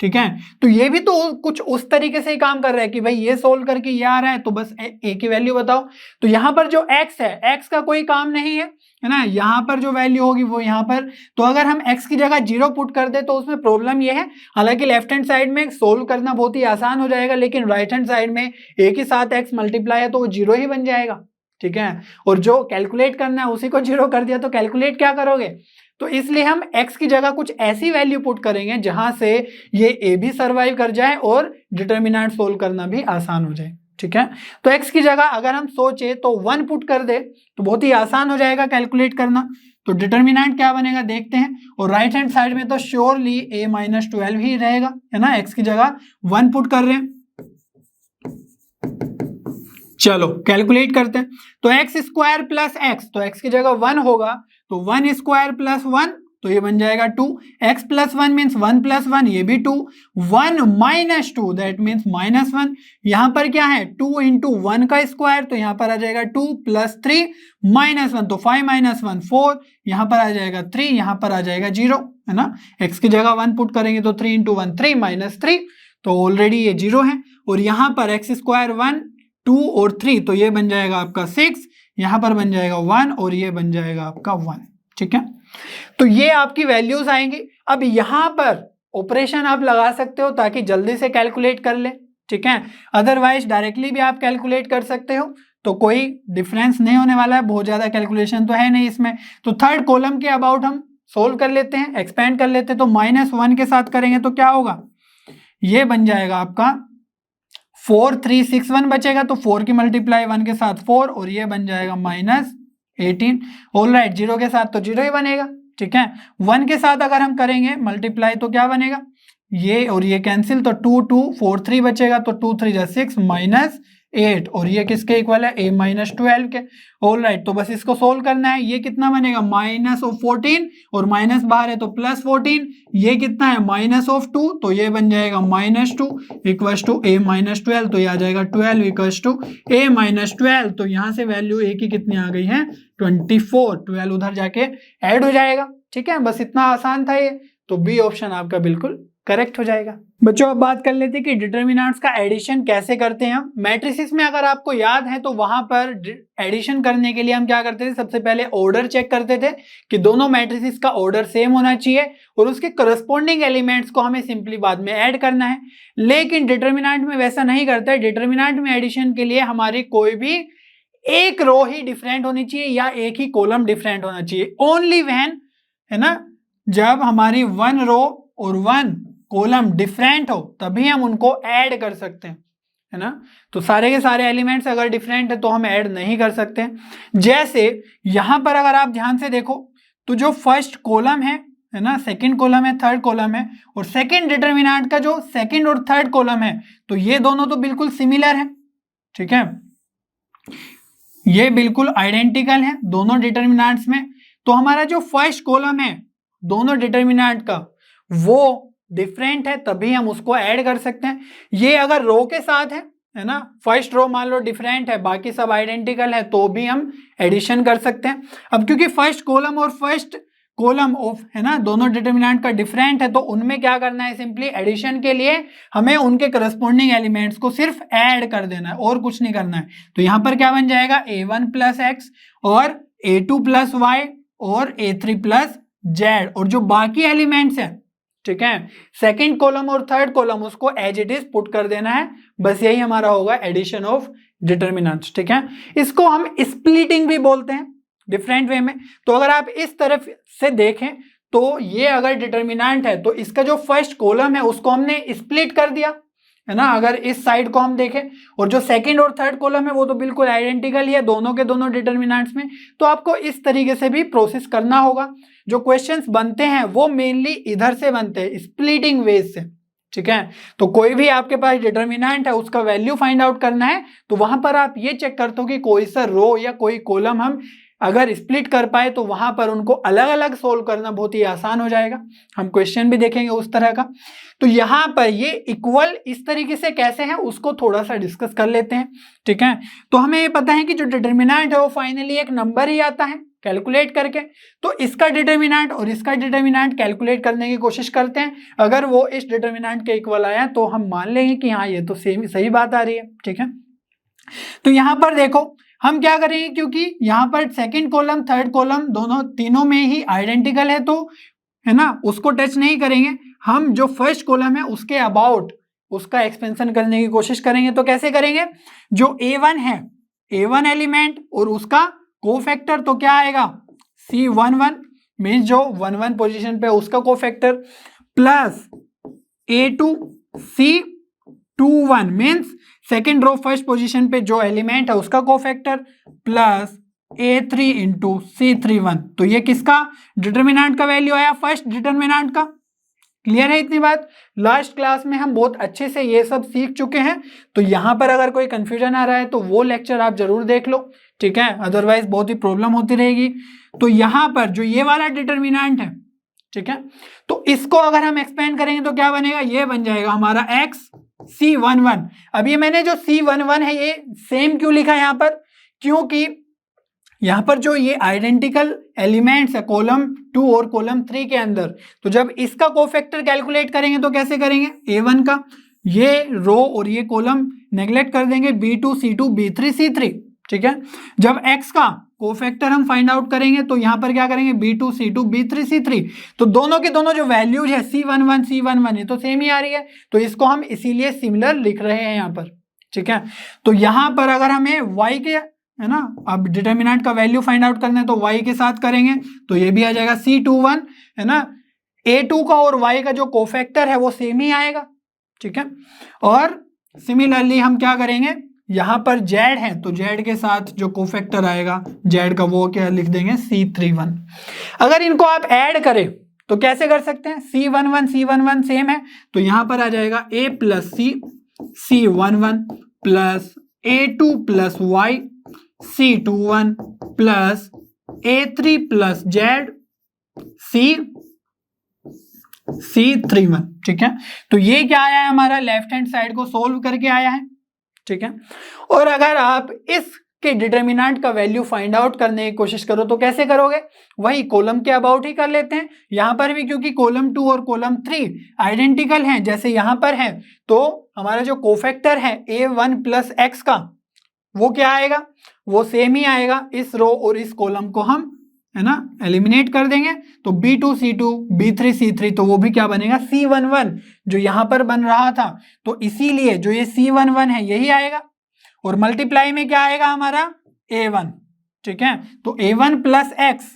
ठीक है। तो ये भी तो कुछ उस तरीके से ही काम कर रहा है कि भाई ये सोल्व करके ये आ रहा है तो बस a की वैल्यू बताओ। तो यहाँ पर जो x है, x का कोई काम नहीं है ना, यहाँ पर जो वैल्यू होगी वो यहाँ पर। तो अगर हम x की जगह 0 पुट कर दे तो उसमें प्रॉब्लम ये है, हालांकि लेफ्ट हैंड साइड में सोल्व करना बहुत ही आसान हो जाएगा, लेकिन राइट हैंड साइड में a के साथ x मल्टीप्लाई है तो वो 0 ही बन जाएगा, ठीक है। और जो कैलकुलेट करना है उसी को 0 कर दिया तो कैलकुलेट क्या करोगे। तो इसलिए हम x की जगह कुछ ऐसी वैल्यू पुट करेंगे जहां से ये a भी सर्वाइव कर जाए और डिटर्मिनेंट सोल्व करना भी आसान हो जाए, ठीक है। तो x की जगह अगर हम सोचे तो 1 पुट कर दे तो बहुत ही आसान हो जाएगा कैलकुलेट करना। तो डिटर्मिनेंट क्या बनेगा देखते हैं, और राइट हैंड साइड में तो श्योरली a माइनस 12 ही रहेगा, है ना। x की जगह 1 पुट कर रहे हैं, चलो कैलकुलेट करते हैं। तो एक्स स्क्वायर प्लस एक्स, तो एक्स की जगह 1 होगा तो 1 स्क्वायर प्लस 1 तो ये बन जाएगा 2, एक्स प्लस 1 मीन्स 1 प्लस 1 ये भी 2, 1 माइनस 2 दैट मीन्स माइनस 1। यहाँ पर क्या है 2 इंटू 1 का स्क्वायर, तो यहाँ पर आ जाएगा 2 प्लस 3 माइनस 1, तो 5 माइनस 1 4, यहाँ पर आ जाएगा 3, यहाँ पर आ जाएगा 0, है ना। एक्स की जगह 1 पुट करेंगे तो 3 इंटू 1 3 माइनस 3, तो ऑलरेडी ये 0 है। और यहाँ पर एक्स स्क्वायर 1 2 और 3 तो ये बन जाएगा आपका 6, यहाँ पर बन जाएगा 1 और ये बन जाएगा आपका 1, ठीक है। तो ये आपकी वैल्यूज आएंगी। अब यहाँ पर ऑपरेशन आप लगा सकते हो ताकि जल्दी से कैलकुलेट कर ले, ठीक है। अदरवाइज डायरेक्टली भी आप कैलकुलेट कर सकते हो, तो कोई डिफरेंस नहीं होने वाला है, बहुत ज्यादा कैलकुलेशन तो है नहीं इसमें। तो थर्ड कॉलम के अबाउट हम सोल्व कर लेते हैं, एक्सपेंड कर लेते हैं। तो -1 के साथ करेंगे तो क्या होगा, ये बन जाएगा आपका 4361 बचेगा, तो 4 की मल्टीप्लाई 1 के साथ 4, और ये बन जाएगा -18। ऑलराइट, 0 के साथ तो 0 ही बनेगा, ठीक है। 1 के साथ अगर हम करेंगे मल्टीप्लाई तो क्या बनेगा, ये और ये कैंसिल, तो 2 2 4 3 बचेगा, तो 2 3 6 -8, और ये किसके इक्वल है, a -12 के। ऑलराइट, तो बस इसको सोल्व करना है। ये कितना बनेगा, -14, और माइनस बाहर है तो +14, ये कितना है -2, तो ये बन जाएगा -2 इक्वल्स टू a -12, तो ये आ जाएगा 12 इक्वल्स टू a -12। तो यहाँ से वैल्यू a की कितनी आ गई है, 24, 12 उधर जाके ऐड हो जाएगा, ठीक है। बस इतना आसान था ये, तो बी ऑप्शन आपका बिल्कुल करेक्ट हो जाएगा। बच्चों अब बात कर लेते हैं कि डिटर्मिनेंट्स का एडिशन कैसे करते हैं हम। मैट्रिसेस में अगर आपको याद है तो वहां पर एडिशन करने के लिए हम क्या करते थे, सबसे पहले ऑर्डर चेक करते थे कि दोनों मैट्रिसेस का ऑर्डर सेम होना चाहिए और उसके करस्पॉन्डिंग एलिमेंट्स को हमें सिंपली बाद में ऐड करना है। लेकिन डिटर्मिनेंट में वैसा नहीं करते। डिटर्मिनेंट में एडिशन के लिए हमारी कोई भी एक रो ही डिफरेंट होनी चाहिए या एक ही कॉलम डिफरेंट होना चाहिए। ओनली व्हेन, है ना, जब हमारी 1 रो और 1 कॉलम डिफरेंट हो तभी हम उनको ऐड कर सकते हैं, है ना। तो सारे के सारे एलिमेंट्स अगर डिफरेंट है तो हम ऐड नहीं कर सकते। जैसे यहां पर अगर आप ध्यान से देखो तो जो फर्स्ट कॉलम है ना, सेकंड कॉलम है, थर्ड कॉलम है, और सेकंड डिटर्मिनेंट का जो सेकंड और थर्ड कॉलम है, तो ये दोनों तो बिल्कुल सिमिलर है, ठीक है, ये बिल्कुल आइडेंटिकल है दोनों डिटर्मिनेंट्स में। तो हमारा जो फर्स्ट कॉलम है दोनों डिटर्मिनेंट का वो डिफरेंट है तभी हम उसको ऐड कर सकते हैं। ये अगर रो के साथ है ना, फर्स्ट रो मान लो डिफरेंट है, बाकी सब आइडेंटिकल है, तो भी हम एडिशन कर सकते हैं। अब क्योंकि फर्स्ट कॉलम और फर्स्ट कॉलम ऑफ, है ना, दोनों डिटर्मिनेंट का डिफरेंट है, तो उनमें क्या करना है, सिंपली एडिशन के लिए हमें उनके करस्पॉन्डिंग एलिमेंट्स को सिर्फ ऐड कर देना है और कुछ नहीं करना है। तो यहां पर क्या बन जाएगा, a1 + x और a2 + y और a3 + z, और जो बाकी एलिमेंट्स है, ठीक है, सेकंड कॉलम और थर्ड कॉलम, उसको एज इट इज पुट कर देना है। बस यही हमारा होगा एडिशन ऑफ डिटर्मिनेंट्स, ठीक है। इसको हम स्प्लिटिंग भी बोलते हैं डिफरेंट वे में। तो अगर आप इस तरफ से देखें तो ये अगर डिटर्मिनेंट है तो इसका जो फर्स्ट कॉलम है उसको हमने स्प्लिट कर दिया, है ना। अगर इस साइड को हम देखें, और जो सेकंड और थर्ड कॉलम है वो तो बिल्कुल आइडेंटिकल ही है दोनों के दोनों डिटर्मिनेंट्स में। तो आपको इस तरीके से भी प्रोसेस करना होगा। जो क्वेश्चंस बनते हैं वो मेनली इधर से बनते हैं, स्प्लिटिंग वेज से, ठीक है। तो कोई भी आपके पास डिटर्मिनेंट है उसका वैल्यू फाइंड आउट करना है तो वहां पर आप ये चेक करते हो कि कोई सा रो या कोई कॉलम हम अगर स्प्लिट कर पाए तो वहां पर उनको अलग अलग सोल्व करना बहुत ही आसान हो जाएगा। हम क्वेश्चन भी देखेंगे उस तरह का। तो यहाँ पर ये इक्वल इस तरीके से कैसे है उसको थोड़ा सा डिस्कस कर लेते हैं, ठीक है। तो हमें ये पता है कि जो डिटर्मिनेंट है वो फाइनली एक नंबर ही आता है कैलकुलेट करके। तो इसका डिटर्मिनेंट और इसका डिटर्मिनेंट कैलकुलेट करने की कोशिश करते हैं। अगर वो इस डिटर्मिनेंट के इक्वल आया तो हम मान लेंगे कि हाँ ये तो सेम सही बात आ रही है, ठीक है। तो यहाँ पर देखो हम क्या करेंगे, क्योंकि यहाँ पर सेकंड कॉलम थर्ड कॉलम दोनों तीनों में ही आइडेंटिकल है, तो है ना उसको टच नहीं करेंगे। हम जो फर्स्ट कॉलम है उसके अबाउट उसका एक्सपेंशन करने की कोशिश करेंगे। तो कैसे करेंगे, जो a1 है, a1 एलिमेंट और उसका कोफैक्टर, तो क्या आएगा C11 मीन्स जो 1 1 पोजीशन पे उसका cofactor, plus a2 C21 means second row first position पे जो एलिमेंट है उसका cofactor, plus a3 into C31। तो ये किसका डिटर्मिनेंट का वैल्यू आया, फर्स्ट डिटर्मिनेंट का। क्लियर है इतनी बात। लास्ट क्लास में हम बहुत अच्छे से ये सब सीख चुके हैं। तो यहाँ पर अगर कोई कंफ्यूजन आ रहा है तो वो लेक्चर आप जरूर देख लो, ठीक है, अदरवाइज बहुत ही प्रॉब्लम होती रहेगी। तो यहाँ पर जो ये वाला डिटर्मिनेंट है, ठीक है, तो इसको अगर हम एक्सपेंड करेंगे तो क्या बनेगा, ये बन जाएगा हमारा x C11। अब ये मैंने जो C11 है ये सेम क्यों लिखा है यहाँ पर, क्योंकि यहाँ पर जो ये आइडेंटिकल एलिमेंट्स है कॉलम 2 और कॉलम 3 के अंदर, तो जब इसका कोफैक्टर कैलकुलेट करेंगे तो कैसे करेंगे, a1 का ये रो और ये कॉलम नेग्लेक्ट कर देंगे, b2 C2 b3 C3, ठीक है। जब x का कोफैक्टर हम फाइंड आउट करेंगे तो यहाँ पर क्या करेंगे B2 C2 B3 C3, तो दोनों के दोनों जो वैल्यूज है C11 C11 ये तो सेम ही आ रही है, तो इसको हम इसीलिए सिमिलर लिख रहे हैं यहाँ पर, ठीक है। तो यहाँ पर अगर हमें y के, है ना, अब डिटर्मिनेंट का वैल्यू फाइंड आउट करना है तो y के साथ करेंगे तो ये भी आ जाएगा C21, है ना, A2 का और y का जो कोफैक्टर है वो सेम ही आएगा, ठीक है। और सिमिलरली हम क्या करेंगे, यहाँ पर z है तो z के साथ जो कोफैक्टर आएगा z का वो क्या लिख देंगे C31। अगर इनको आप ऐड करें तो कैसे कर सकते हैं, C11 सेम है तो यहाँ पर आ जाएगा A plus C C11 plus A2 plus Y C21 plus A3 plus Z C31, ठीक है। तो ये क्या आया है हमारा, लेफ्ट हैंड साइड को सोल्व करके आया है, ठीक है। और अगर आप इसके डिटर्मिनेंट का वैल्यू फाइंड आउट करने की कोशिश करो तो कैसे करोगे, वही कॉलम के अबाउट ही कर लेते हैं। यहां पर भी क्योंकि कॉलम 2 और कॉलम 3 आइडेंटिकल हैं जैसे यहां पर है, तो हमारा जो कोफैक्टर है A1 प्लस एक्स का वो क्या आएगा, वो सेम ही आएगा। इस रो और इस कॉलम को हम, है ना, एलिमिनेट कर देंगे तो B2 C2 B3 C3 तो वो भी क्या बनेगा C11 जो यहां पर बन रहा था, तो इसीलिए जो ये C11 है यही आएगा। और मल्टीप्लाई में क्या आएगा हमारा A1, ठीक है। तो A1 प्लस एक्स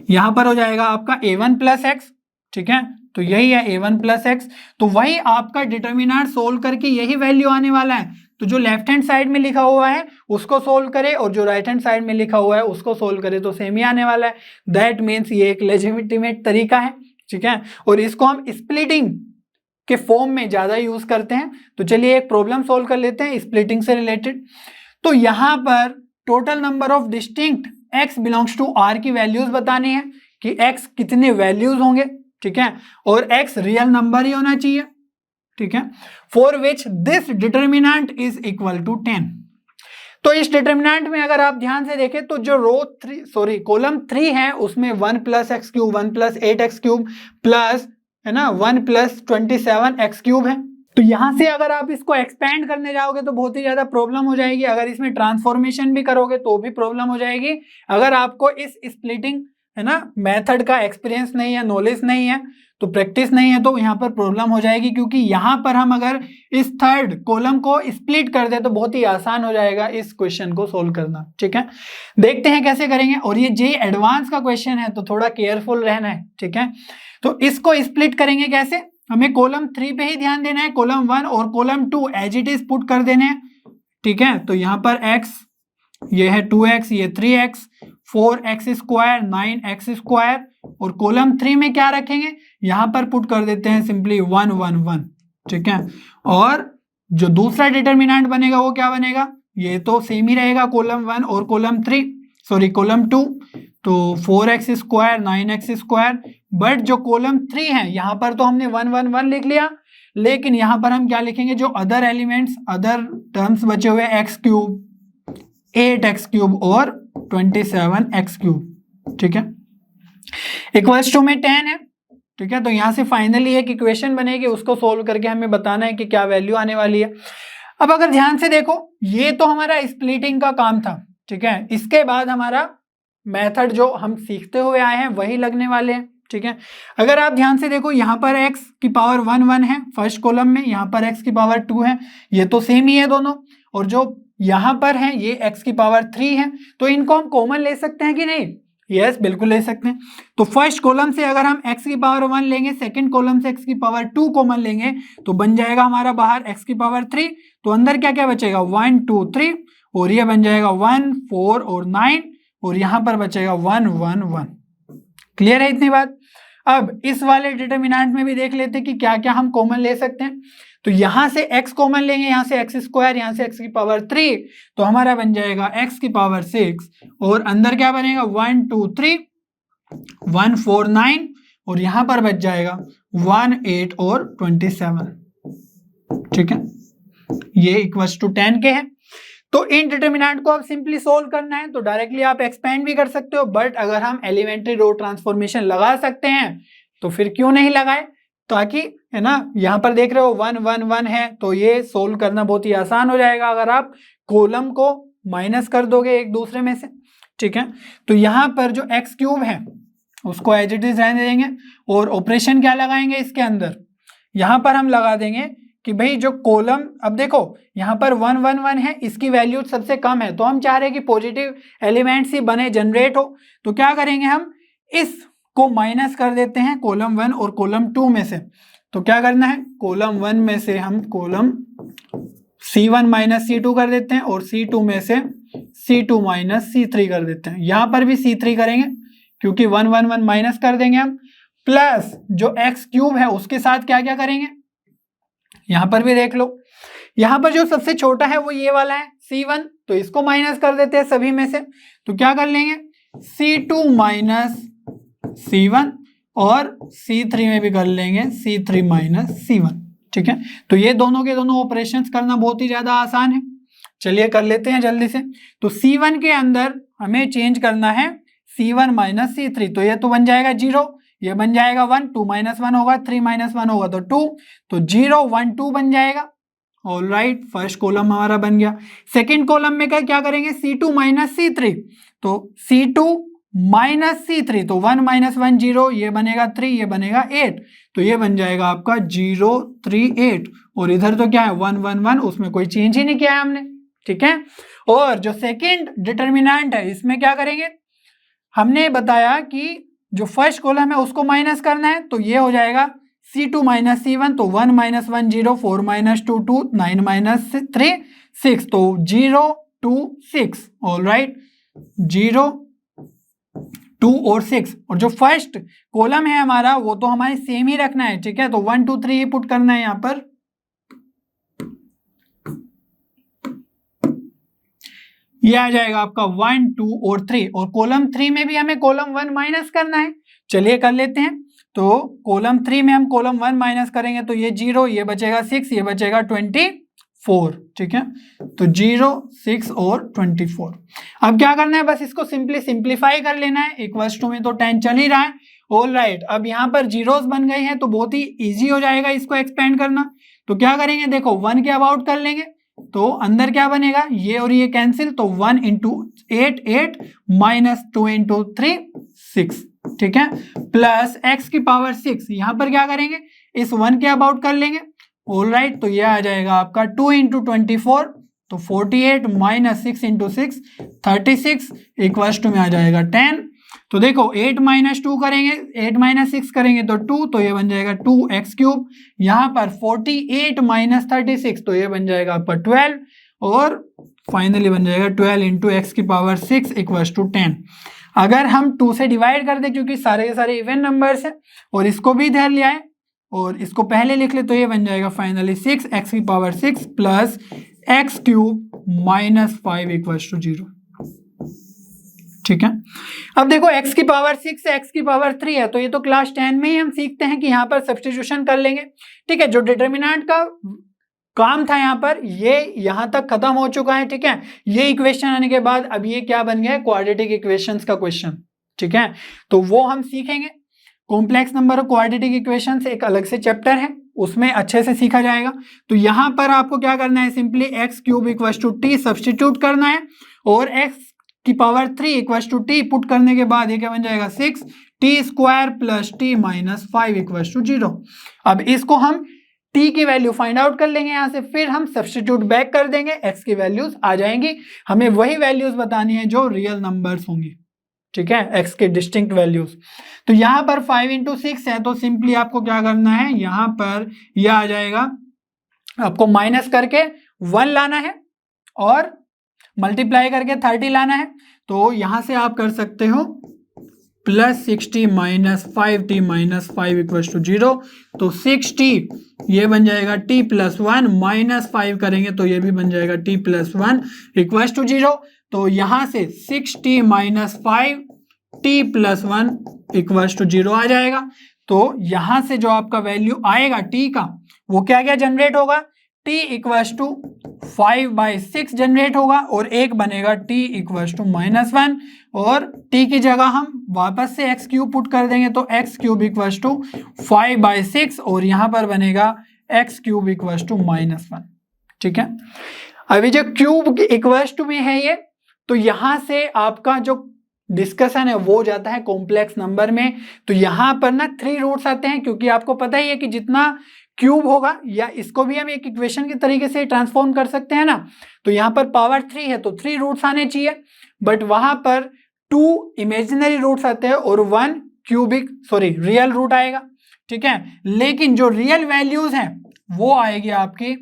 यहां पर हो जाएगा आपका A1 प्लस एक्स, ठीक है। तो यही है A1 प्लस एक्स, तो वही आपका डिटर्मिनेंट सोल्व करके यही वैल्यू आने वाला है। तो जो लेफ्ट हैंड साइड में लिखा हुआ है उसको सोल्व करे और जो राइट हैंड साइड में लिखा हुआ है उसको सोल्व करे तो सेम ही आने वाला है। दैट मीन्स ये एक लेजिटिमेट तरीका है, ठीक है। और इसको हम स्प्लिटिंग के फॉर्म में ज्यादा यूज करते हैं। तो चलिए एक प्रॉब्लम सोल्व कर लेते हैं स्प्लिटिंग से रिलेटेड। तो यहां पर total number of distinct x belongs to r की वैल्यूज बतानी है कि x कितने वैल्यूज होंगे, ठीक है, और x रियल नंबर ही होना चाहिए, ठीक है, for which this determinant is equal to 10। तो इस डिटर्मिनेंट में अगर आप ध्यान से देखें तो जो कॉलम 3 है उसमें 1 plus x cube 1 plus 8x cube plus, है ना, 1 प्लस 27x क्यूब है। तो यहां से अगर आप इसको एक्सपेंड करने जाओगे तो बहुत ही ज्यादा प्रॉब्लम हो जाएगी। अगर इसमें ट्रांसफॉर्मेशन भी करोगे तो भी प्रॉब्लम हो जाएगी। अगर आपको इस स्प्लिटिंग, है ना, मेथड का एक्सपीरियंस नहीं है, नॉलेज नहीं है, तो प्रैक्टिस नहीं है, तो यहाँ पर प्रॉब्लम हो जाएगी। क्योंकि यहाँ पर हम अगर इस थर्ड कॉलम को स्प्लिट कर दे तो बहुत ही आसान हो जाएगा इस क्वेश्चन को सोल्व करना, ठीक है। देखते हैं कैसे करेंगे। और ये जे एडवांस का क्वेश्चन है तो थोड़ा केयरफुल रहना है, ठीक है। तो इसको स्प्लिट करेंगे कैसे, हमें कॉलम 3 पे ही ध्यान देना है, कॉलम 1 और column 2 as it is put कर देने हैं, ठीक है। तो यहाँ पर x ये है 2x, ये 3x, 4x square 9x square, और कॉलम 3 में क्या रखेंगे, यहां पर पुट कर देते हैं सिंपली 1 1 1, ठीक है। और जो दूसरा डिटर्मिनेंट बनेगा वो क्या बनेगा, ये तो सेम ही रहेगा कॉलम 1 और कॉलम 2, तो 4x square 9x square. But जो कॉलम 3 है यहाँ पर तो हमने 1 1 1 लिख लिया, लेकिन यहाँ पर हम क्या लिखेंगे, जो अदर एलिमेंट्स, अदर टर्म्स बचे हुए x क्यूब 8x क्यूब और 27x क्यूब, ठीक है, इक्वल्स टू में 10 है, ठीक है। तो यहां से फाइनली एक इक्वेशन बनेगी, उसको सोल्व करके हमें बताना है कि क्या वैल्यू आने वाली है। अब अगर ध्यान से देखो ये तो हमारा स्प्लिटिंग का काम था, ठीक है। इसके बाद हमारा मेथड जो हम सीखते हुए आए हैं वही लगने वाले हैं, ठीक है। अगर आप ध्यान से देखो यहाँ पर x की पावर 1 1 है फर्स्ट कॉलम में, यहाँ पर x की पावर 2 है, ये तो सेम ही है दोनों, और जो यहाँ पर है ये x की पावर 3 है, तो इनको हम कॉमन ले सकते हैं कि नहीं, यस बिल्कुल ले सकते हैं। तो फर्स्ट कॉलम से अगर हम x की पावर 1 लेंगे, सेकंड कॉलम से x की पावर 2 कॉमन लेंगे तो बन जाएगा हमारा बाहर x की पावर 3, तो अंदर क्या क्या बचेगा 1 2 3, और ये बन जाएगा 1 4 और 9, और यहाँ पर बचेगा 1 1 1। क्लियर है इतनी बात। अब इस वाले डिटर्मिनेंट में भी देख लेते हैं कि क्या क्या हम कॉमन ले सकते हैं। तो यहां से x कॉमन लेंगे, यहां से x स्क्वायर, यहां से x की पावर 3, तो हमारा बन जाएगा x की पावर 6, और अंदर क्या बनेगा 1 2 3 1 4 9, और यहां पर बच जाएगा 1 8 और 27, ठीक है। ये इक्वल्स टू 10 के हैं। तो इन डिटर्मिनेंट को आप सिंपली सोल्व करना है तो डायरेक्टली आप एक्सपेंड भी कर सकते हो, बट अगर हम एलिमेंट्री रो ट्रांसफॉर्मेशन लगा सकते हैं तो फिर क्यों नहीं लगाए, ताकि, है ना, यहाँ पर देख रहे हो 1 1 1 है, तो ये सोल्व करना बहुत ही आसान हो जाएगा अगर आप कॉलम को माइनस कर दोगे एक दूसरे में से, ठीक है। तो यहाँ पर जो एक्स क्यूब है उसको एज इट इज रहने देंगे और ऑपरेशन क्या लगाएंगे इसके अंदर, यहाँ पर हम लगा देंगे कि भाई जो कॉलम, अब देखो यहाँ पर 1 1 1 है, इसकी वैल्यू सबसे कम है, तो हम चाह रहे हैं कि पॉजिटिव एलिमेंट्स ही बने, जनरेट हो। तो क्या करेंगे, हम इसको माइनस कर देते हैं कॉलम 1 और कॉलम 2 में से। तो क्या करना है, कॉलम 1 में से हम कॉलम C1 माइनस C2 कर देते हैं और C2 में से C2 माइनस C3 कर देते हैं। यहाँ पर भी C3 करेंगे क्योंकि 1 1 1 माइनस कर देंगे हम, प्लस जो एक्स क्यूब है उसके साथ क्या क्या करेंगे, यहाँ पर भी देख लो, यहाँ पर जो सबसे छोटा है वो ये वाला है C1, तो इसको माइनस कर देते हैं सभी में से। तो क्या कर लेंगे, C2 माइनस C1 और C3 में भी कर लेंगे C3 माइनस C1, ठीक है। तो ये दोनों के दोनों ऑपरेशंस करना बहुत ही ज्यादा आसान है, चलिए कर लेते हैं जल्दी से। तो C1 के अंदर हमें चेंज करना है C1 माइनस C3, तो ये तो बन जाएगा 0, ये बन जाएगा 1, 2 माइनस 1 होगा, 3 माइनस 1 होगा तो 2, तो 0 1 2 बन जाएगा। ऑल राइट, फर्स्ट कॉलम हमारा बन गया। सेकेंड कॉलम में क्या करेंगे, C2 माइनस C3, तो C2 माइनस C3, तो 1 माइनस 1 0, ये बनेगा 3, ये बनेगा 8, तो ये बन जाएगा आपका 0 3 8, और इधर तो क्या है 1 1 1, उसमें कोई चेंज ही नहीं किया है हमने, ठीक है। और जो सेकेंड डिटर्मिनेंट है इसमें क्या करेंगे, हमने बताया कि जो फर्स्ट कॉलम है उसको माइनस करना है, तो ये हो जाएगा C2 माइनस C1, तो 1 माइनस 1 0, 4 माइनस 2 2, 9 माइनस 3 6, तो 0 2 6, ऑल राइट, 0 2 और 6। और जो फर्स्ट कॉलम है हमारा वो तो हमारे सेम ही रखना है, ठीक है, तो 1 2 3 ही पुट करना है यहाँ पर। ये आ जाएगा आपका 1 2 और 3, और कॉलम 3 में भी हमें कॉलम 1 माइनस करना है, चलिए कर लेते हैं। तो कॉलम 3 में हम कॉलम 1 माइनस करेंगे तो ये 0, ये बचेगा 6, ये बचेगा 24, ठीक है, तो 0 6 और 24। अब क्या करना है, बस इसको सिंप्लीफाई कर लेना है, इक्वल्स टू में तो 10 चल ही रहा है। ऑल राइट, अब यहाँ पर जीरोस बन गए हैं तो बहुत ही इजी हो जाएगा इसको एक्सपेंड करना। तो क्या करेंगे, देखो 1 के अबाउट कर लेंगे, तो अंदर क्या बनेगा, ये और ये कैंसिल, तो 1 इंटू 8 8 माइनस 2 इंटू 3 6, ठीक है, प्लस x की पावर 6, यहां पर क्या करेंगे, इस 1 के अबाउट कर लेंगे। ऑल राइट, तो ये आ जाएगा आपका 2 इंटू 24, तो 48 माइनस 6 इंटू 6 36 इक्वल्स टू में आ जाएगा 10। तो देखो 8 माइनस 2 करेंगे, 8 माइनस 6 करेंगे तो 2, तो ये बन जाएगा 2x क्यूब। यहाँ पर 48 माइनस 36, तो ये बन जाएगा आपका 12, और फाइनली बन जाएगा 12 इंटू एक्स की पावर 6 इक्वल्स टू 10। अगर हम 2 से डिवाइड कर दें, क्योंकि सारे के सारे इवन नंबर्स हैं, और इसको भी ध्यान ले आए और इसको पहले लिख ले, तो ये बन जाएगा फाइनली 6 एक्स की power 6 plus x cube minus 5 equals to 0, ठीक है। अब देखो x की पावर 6 है, x की पावर 3 है, तो ये तो क्लास 10 में ही हम सीखते हैं कि यहाँ पर सब्स्टिट्यूशन कर लेंगे, ठीक है। जो डिटर्मिनेंट का काम था यहाँ पर, ये यहाँ तक खत्म हो चुका है, ठीक है। ये इक्वेशन आने के बाद अब ये क्या बन गया है, क्वाड्रेटिक इक्वेशंस का क्वेश्चन, ठीक है, तो वो हम सीखेंगे। कॉम्प्लेक्स नंबर और क्वाड्रेटिक इक्वेशंस एक अलग से चैप्टर है, उसमें अच्छे से सीखा जाएगा। तो यहाँ पर आपको क्या करना है, simply x cube equals to t substitute करना है, और एक्स की power 3 equals to t put करने के बाद ये क्या बन जाएगा 6 t square plus t minus 5 equals to 0। अब इसको हम टी की वैल्यू फाइंड आउट कर लेंगे यहाँ से, फिर हम सब्स्टिट्यूट बैक कर देंगे, एक्स की वैल्यूज आ जाएंगी, हमें वही वैल्यूज बतानी है जो रियल नंबर्स होंगी, ठीक है, एक्स के डिस्टिंक्ट वैल्यूज। तो यहाँ पर 5 इंटू 6 है, तो सिंपली आपको क्या करना है, यहाँ पर यह आ जाएगा, आपको माइनस करके 1 लाना है और मल्टीप्लाई करके 30 लाना है। तो यहां से आप कर सकते हो plus 60 minus 5t minus 5 equals to 0, तो 6t ये बन जाएगा t प्लस 1 माइनस 5 करेंगे तो ये भी बन जाएगा t प्लस 1 इक्वल्स टू 0। तो यहां से 6t minus 5t plus 1 equals to 0 आ जाएगा। तो यहां से जो आपका वैल्यू आएगा t का, वो क्या क्या जनरेट होगा, t इक्वल्स टू 5/6 जनरेट होगा, और एक बनेगा t इक्वल्स टू -1, और t की जगह हम वापस से x क्यूब पुट कर देंगे, तो x क्यूब इक्वल्स टू 5/6, और यहाँ पर बनेगा x क्यूब इक्वल्स टू -1, ठीक है। अभी जो क्यूब इक्वल्स टू में है ये, तो यहां से आपका जो डिस्कशन है वो जाता है कॉम्प्लेक्स नंबर में। तो यहां पर ना 3 रूट्स आते हैं, क्योंकि आपको पता ही है कि जितना क्यूब होगा, या इसको भी हम एक इक्वेशन के तरीके से ट्रांसफॉर्म कर सकते हैं ना, तो यहाँ पर पावर 3 है तो 3 रूट्स आने चाहिए, बट वहां पर 2 इमेजिनरी रूट्स आते हैं और 1 रियल रूट आएगा, ठीक है। लेकिन जो रियल वैल्यूज हैं वो आएगी आपकी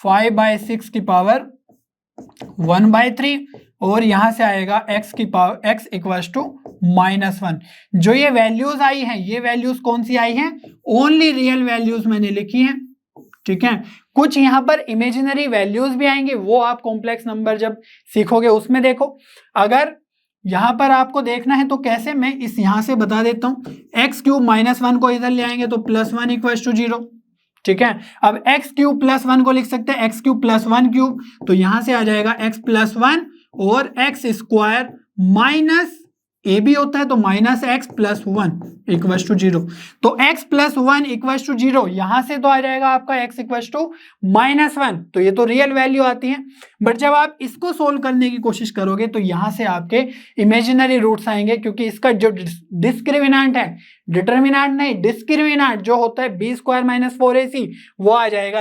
5/6 की पावर 1/3, और यहां से आएगा x की पावर x इक्वल्स टू -1। जो ये वैल्यूज आई हैं, ये वैल्यूज कौन सी आई हैं? ओनली रियल वैल्यूज मैंने लिखी हैं, ठीक है। कुछ यहाँ पर इमेजिनरी वैल्यूज भी आएंगे, वो आप कॉम्प्लेक्स नंबर जब सीखोगे उसमें देखो। अगर यहां पर आपको देखना है तो कैसे, मैं इस यहां से बता देता हूं। x³ -1 को इधर ले आएंगे तो +1 इक्वल्स टू 0, ठीक है। अब x³ +1 को लिख सकते हैं x³ +1³, तो यहां से आ जाएगा x +1 और x² माइनस ए भी होता है तो -x +1 इक्वल्स टू 0। तो x +1 इक्वल्स टू 0, यहां से तो आ जाएगा आपका x इक्वल्स टू -1, तो ये तो रियल वैल्यू आती है। बट जब आप इसको सोल्व करने की कोशिश करोगे तो यहां से आपके इमेजिनरी रूट्स आएंगे, क्योंकि इसका जो डिस्क्रिमिनेंट है, डिटर्मिनेंट नहीं, डिस्क्रिमिनेंट जो होता है b² - 4ac, वो आ जाएगा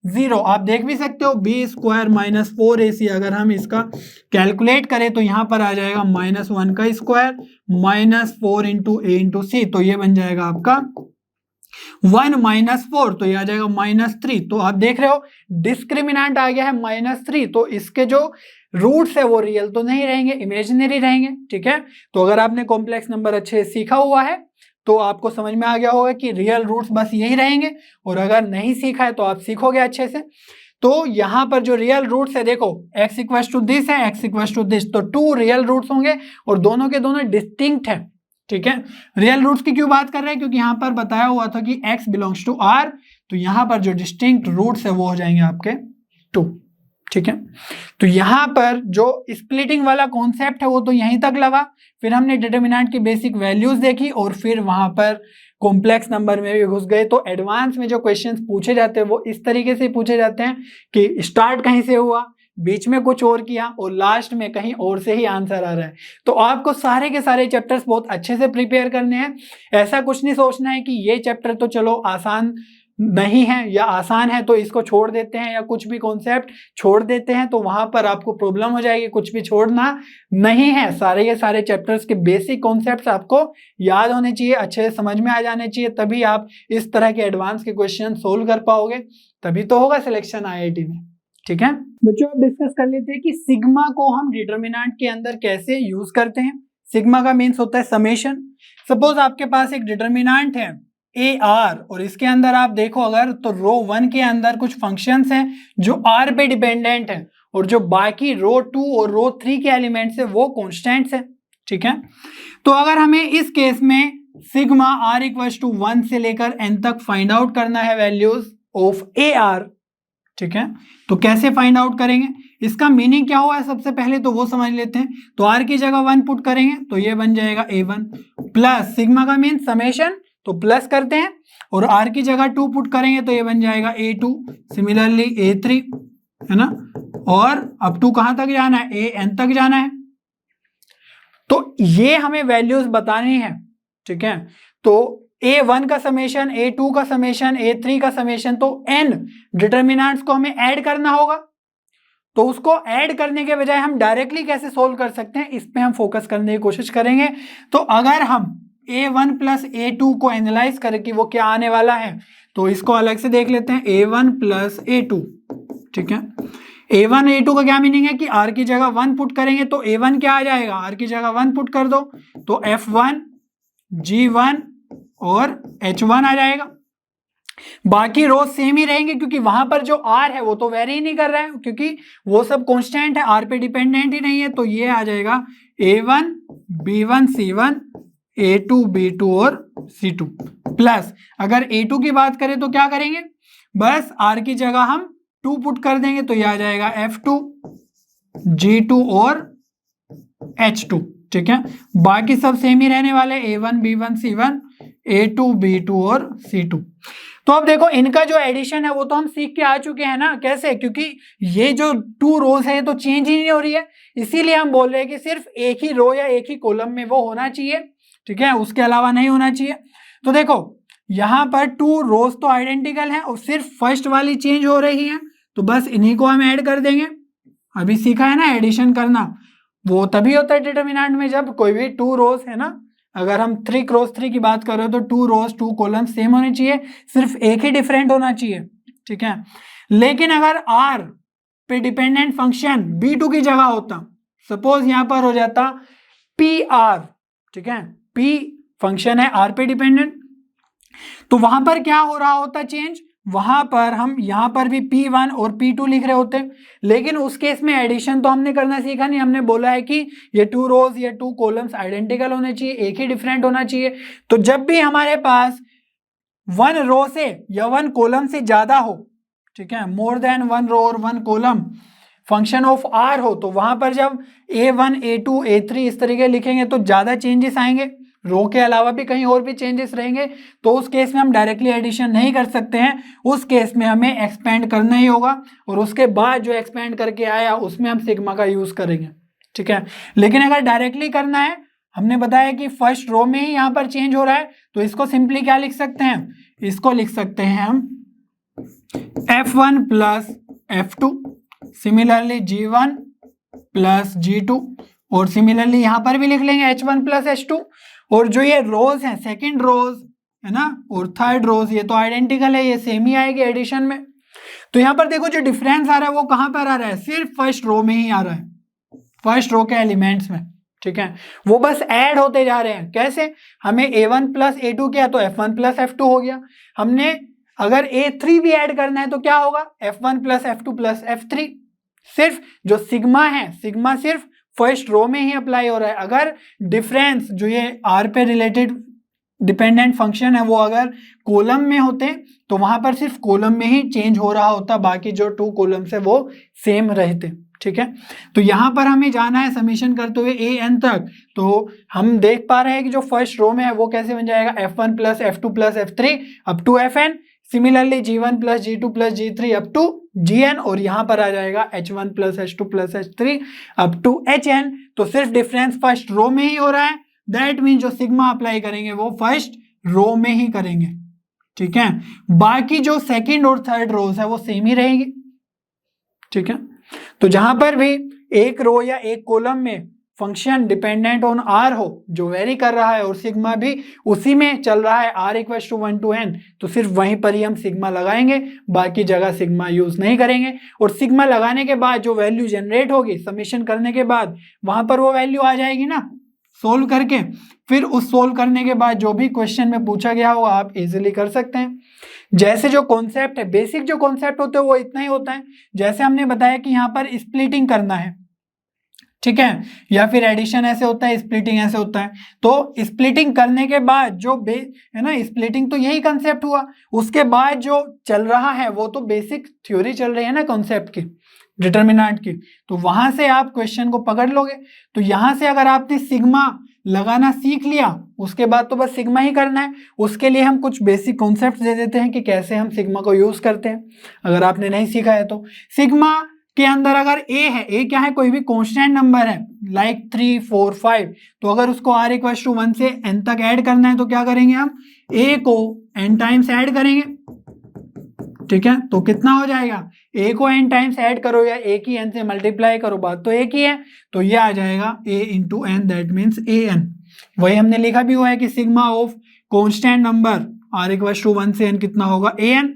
<0। आप देख भी सकते हो b² - 4ac, अगर हम इसका कैलकुलेट करें तो यहां पर आ जाएगा -1 का स्क्वायर -4 × a × c, तो ये बन जाएगा आपका 1 - 4, तो ये आ जाएगा -3। तो आप देख रहे हो डिस्क्रिमिनेंट आ गया है -3, तो इसके जो रूट्स है वो रियल तो नहीं रहेंगे, इमेजिनरी रहेंगे, ठीक है। तो अगर आपने कॉम्प्लेक्स नंबर अच्छे से सीखा हुआ है तो आपको समझ में आ गया होगा कि रियल रूट्स बस यही रहेंगे, और अगर नहीं सीखा है तो आप सीखोगे अच्छे से। तो यहाँ पर जो रियल रूट्स है देखो, x इक्वल्स टू दिस है, x इक्वल्स टू दिस, तो 2 रियल रूट्स होंगे और दोनों के दोनों डिस्टिंक्ट है, ठीक है। रियल रूट्स की क्यों बात कर रहे हैं? क्योंकि यहाँ पर बताया हुआ था कि x बिलोंग्स टू r, तो यहाँ पर जो डिस्टिंक्ट रूट्स है वो हो जाएंगे आपके 2, ठीक है। तो यहाँ पर जो स्प्लिटिंग वाला कॉन्सेप्ट है वो तो यहीं तक लगा, फिर हमने डिटर्मिनेंट की बेसिक वैल्यूज देखी और फिर वहां पर कॉम्प्लेक्स नंबर में भी घुस गए। तो एडवांस में जो क्वेश्चंस पूछे जाते हैं वो इस तरीके से पूछे जाते हैं कि स्टार्ट कहीं से हुआ, बीच में कुछ और किया और लास्ट में कहीं और से ही आंसर आ रहा है। तो आपको सारे के सारे चैप्टर्स बहुत अच्छे से प्रिपेयर करने हैं। ऐसा कुछ नहीं सोचना है कि ये चैप्टर तो चलो आसान नहीं है या आसान है तो इसको छोड़ देते हैं, या कुछ भी कॉन्सेप्ट छोड़ देते हैं तो वहां पर आपको प्रॉब्लम हो जाएगी। कुछ भी छोड़ना नहीं है, सारे के सारे चैप्टर्स के बेसिक कॉन्सेप्ट्स आपको याद होने चाहिए, अच्छे से समझ में आ जाने चाहिए, तभी आप इस तरह के एडवांस के क्वेश्चन सोल्व कर पाओगे, तभी तो होगा सिलेक्शन IIT में, ठीक है। बच्चों अब डिस्कस कर लेते हैं कि सिग्मा को हम डिटर्मिनेंट के अंदर कैसे यूज करते हैं। सिग्मा का मीन्स होता है समेशन। सपोज आपके पास एक डिटर्मिनेंट है AR और इसके अंदर आप देखो अगर तो रो 1 के अंदर कुछ फंक्शंस हैं जो R पे डिपेंडेंट है, और जो बाकी रो 2 और रो 3 के एलिमेंट्स है वो कॉन्स्टेंट्स है, ठीक है। तो अगर हमें इस केस में सिग्मा R इक्वल्स टू 1 से लेकर n तक फाइंड आउट करना है वैल्यूज ऑफ AR, ठीक है, तो कैसे फाइंड आउट करेंगे, इसका मीनिंग क्या हुआ है सबसे पहले तो वो समझ लेते हैं। तो R की जगह 1 पुट करेंगे तो ये बन जाएगा A1 प्लस सिग्मा का मीन समेशन, तो प्लस करते हैं, और R की जगह 2 पुट करेंगे तो ये बन जाएगा A2, सिमिलरली A3, है ना। और अब 2 कहां तक जाना है, AN तक जाना है। तो ये हमें वैल्यूज बतानी है, ठीक है। तो A1 का समेशन, A2 का समेशन, A3 का समेशन, तो n डिटर्मिनेंट्स को हमें ऐड करना होगा। तो उसको ऐड करने के बजाय हम डायरेक्टली कैसे सोल्व कर सकते हैं, इस पे हम फोकस करने की कोशिश करेंगे। तो अगर हम A1 प्लस A2 को एनालाइज करें कि वो क्या आने वाला है, तो इसको अलग से देख लेते हैं। A1 प्लस A2, ठीक है। A1 A2 का क्या मीनिंग है कि R की जगह 1 पुट करेंगे तो A1 क्या आ जाएगा, R की जगह 1 पुट कर दो तो F1 G1 और H1 आ जाएगा। बाकी रोज सेम ही रहेंगे क्योंकि वहां पर जो R है वो तो वेरी ही नहीं कर रहा है, क्योंकि वो सब कांस्टेंट है, R पे डिपेंडेंट ही नहीं है। तो ये आ जाएगा A1 B1 C1 A2 B2 और C2 प्लस अगर A2 की बात करें तो क्या करेंगे, बस R की जगह हम 2 पुट कर देंगे तो ये आ जाएगा F2 G2 और H2, ठीक है। बाकी सब सेम ही रहने वाले A1 B1 C1 A2 B2 और C2। तो अब देखो इनका जो एडिशन है वो तो हम सीख के आ चुके हैं ना, कैसे, क्योंकि ये जो 2 रोज है तो चेंज ही नहीं हो रही है, इसीलिए हम बोल रहे हैं कि सिर्फ एक ही रो या एक ही कॉलम में वो होना चाहिए, ठीक है, उसके अलावा नहीं होना चाहिए। तो देखो यहाँ पर 2 रोज तो आइडेंटिकल है और सिर्फ फर्स्ट वाली चेंज हो रही है, तो बस इन्हीं को हम ऐड कर देंगे। अभी सीखा है ना एडिशन करना, वो तभी होता है डिटर्मिनेंट में जब कोई भी 2 रोज है ना, अगर हम 3 क्रॉस 3 की बात कर रहे हो तो 2 रोज 2 कॉलम सेम होने चाहिए, सिर्फ एक ही डिफरेंट होना चाहिए, ठीक है। लेकिन अगर R पे डिपेंडेंट फंक्शन B2 की जगह होता, सपोज यहां पर हो जाता PR, ठीक है, P फंक्शन है R पे डिपेंडेंट, तो वहां पर क्या हो रहा होता चेंज, वहां पर हम यहां पर भी P1 और P2 लिख रहे होते, लेकिन उस केस में एडिशन तो हमने करना सीखा नहीं, हमने बोला है कि ये 2 रोज या 2 कॉलम्स आइडेंटिकल होने चाहिए, एक ही डिफरेंट होना चाहिए। तो जब भी हमारे पास 1 रो से या 1 कॉलम से ज्यादा हो, ठीक है, मोर देन 1 रो और 1 कॉलम फंक्शन ऑफ R हो, तो वहां पर जब A1 A2 A3 इस तरीके लिखेंगे तो ज्यादा चेंजेस आएंगे, रो के अलावा भी कहीं और भी चेंजेस रहेंगे, तो उस केस में हम डायरेक्टली एडिशन नहीं कर सकते हैं, उस केस में हमें एक्सपेंड करना ही होगा, और उसके बाद जो एक्सपेंड करके आया उसमें हम सिग्मा का यूज करेंगे, ठीक है। लेकिन अगर डायरेक्टली करना है, हमने बताया कि फर्स्ट रो में ही यहाँ पर चेंज हो रहा है, तो इसको सिंपली क्या लिख सकते हैं, इसको लिख सकते हैं हम F1 plus F2, similarly G1 plus G2, और सिमिलरली यहां पर भी लिख लेंगे H1 प्लस H2, और जो ये रोज हैं सेकंड रोज है ना और थर्ड रोज ये तो आइडेंटिकल है, ये सेम ही आएगी एडिशन में। तो यहां पर देखो जो डिफरेंस आ रहा है वो कहां पर आ रहा है, सिर्फ फर्स्ट रो में ही आ रहा है, फर्स्ट रो के एलिमेंट्स में, ठीक है, वो बस ऐड होते जा रहे हैं। कैसे, हमें A1 प्लस A2 किया तो F1 प्लस F2 हो गया, हमने अगर A3 भी ऐड करना है तो क्या होगा, F1 plus F2 plus F3। सिर्फ जो सिग्मा है, सिग्मा सिर्फ फर्स्ट रो में ही अप्लाई हो रहा है। अगर डिफरेंस जो ये R पे रिलेटेड डिपेंडेंट फंक्शन है वो अगर कॉलम में होते तो वहां पर सिर्फ कॉलम में ही चेंज हो रहा होता, बाकी जो 2 कॉलम्स है वो सेम रहते, ठीक है। तो यहां पर हमें जाना है समीशन करते हुए AN तक, तो हम देख पा रहे हैं कि जो फर्स्ट रो में है वो कैसे बन जाएगा, F1 plus F2 plus F3 up to FN, similarly G1 plus G2 plus G3 up to Gn, और यहां पर आ जाएगा H1 plus H2 plus H3 up to HN। तो सिर्फ डिफरेंस फर्स्ट रो में ही हो रहा है, दैट मीन जो सिग्मा अप्लाई करेंगे वो फर्स्ट रो में ही करेंगे, ठीक है, बाकी जो सेकंड और थर्ड रोज है वो सेम ही रहेगी, ठीक है। तो जहां पर भी एक रो या एक कॉलम में फंक्शन डिपेंडेंट ऑन R हो जो वेरी कर रहा है और सिग्मा भी उसी में चल रहा है R equal to 1 to n, तो सिर्फ वहीं पर ही हम सिग्मा लगाएंगे, बाकी जगह सिग्मा यूज नहीं करेंगे। और सिग्मा लगाने के बाद जो वैल्यू जनरेट होगी समीशन करने के बाद वहां पर वो वैल्यू आ जाएगी ना सोल्व करके, फिर उस सोल्व करने के बाद जो भी क्वेश्चन में पूछा गया होगा आप इजीली कर सकते हैं। जैसे जो कॉन्सेप्ट है, बेसिक जो कॉन्सेप्ट होते हैं वो इतना ही होता है, जैसे हमने बताया कि यहाँ पर स्प्लिटिंग करना है, ठीक है, या फिर एडिशन ऐसे होता है, स्प्लिटिंग ऐसे होता है। तो स्प्लिटिंग करने के बाद जो है ना, स्प्लिटिंग तो यही कंसेप्ट हुआ, उसके बाद जो चल रहा है वो तो बेसिक थ्योरी चल रही है ना कॉन्सेप्ट की, डिटर्मिनेंट की, तो वहां से आप क्वेश्चन को पकड़ लोगे। तो यहां से अगर आपने सिग्मा लगाना सीख लिया उसके बाद तो बस सिग्मा ही करना है। उसके लिए हम कुछ बेसिक कॉन्सेप्ट दे देते हैं कि कैसे हम सिग्मा को यूज करते हैं, अगर आपने नहीं सीखा है तो। सिग्मा के अंदर अगर a है, a क्या है, कोई भी कांस्टेंट नंबर है लाइक 3 4 5, तो अगर उसको r इक्वल टू 1 से n तक ऐड करना है तो क्या करेंगे हम, a को n टाइम्स ऐड करेंगे, ठीक है। तो कितना हो जाएगा, a को n टाइम्स ऐड करो या a की n से मल्टीप्लाई करो, बात तो एक ही है, तो ये आ जाएगा a into n, that means an। वही हमने लिखा भी हुआ है कि sigma of constant number r equal to 1 से n कितना होगा, an।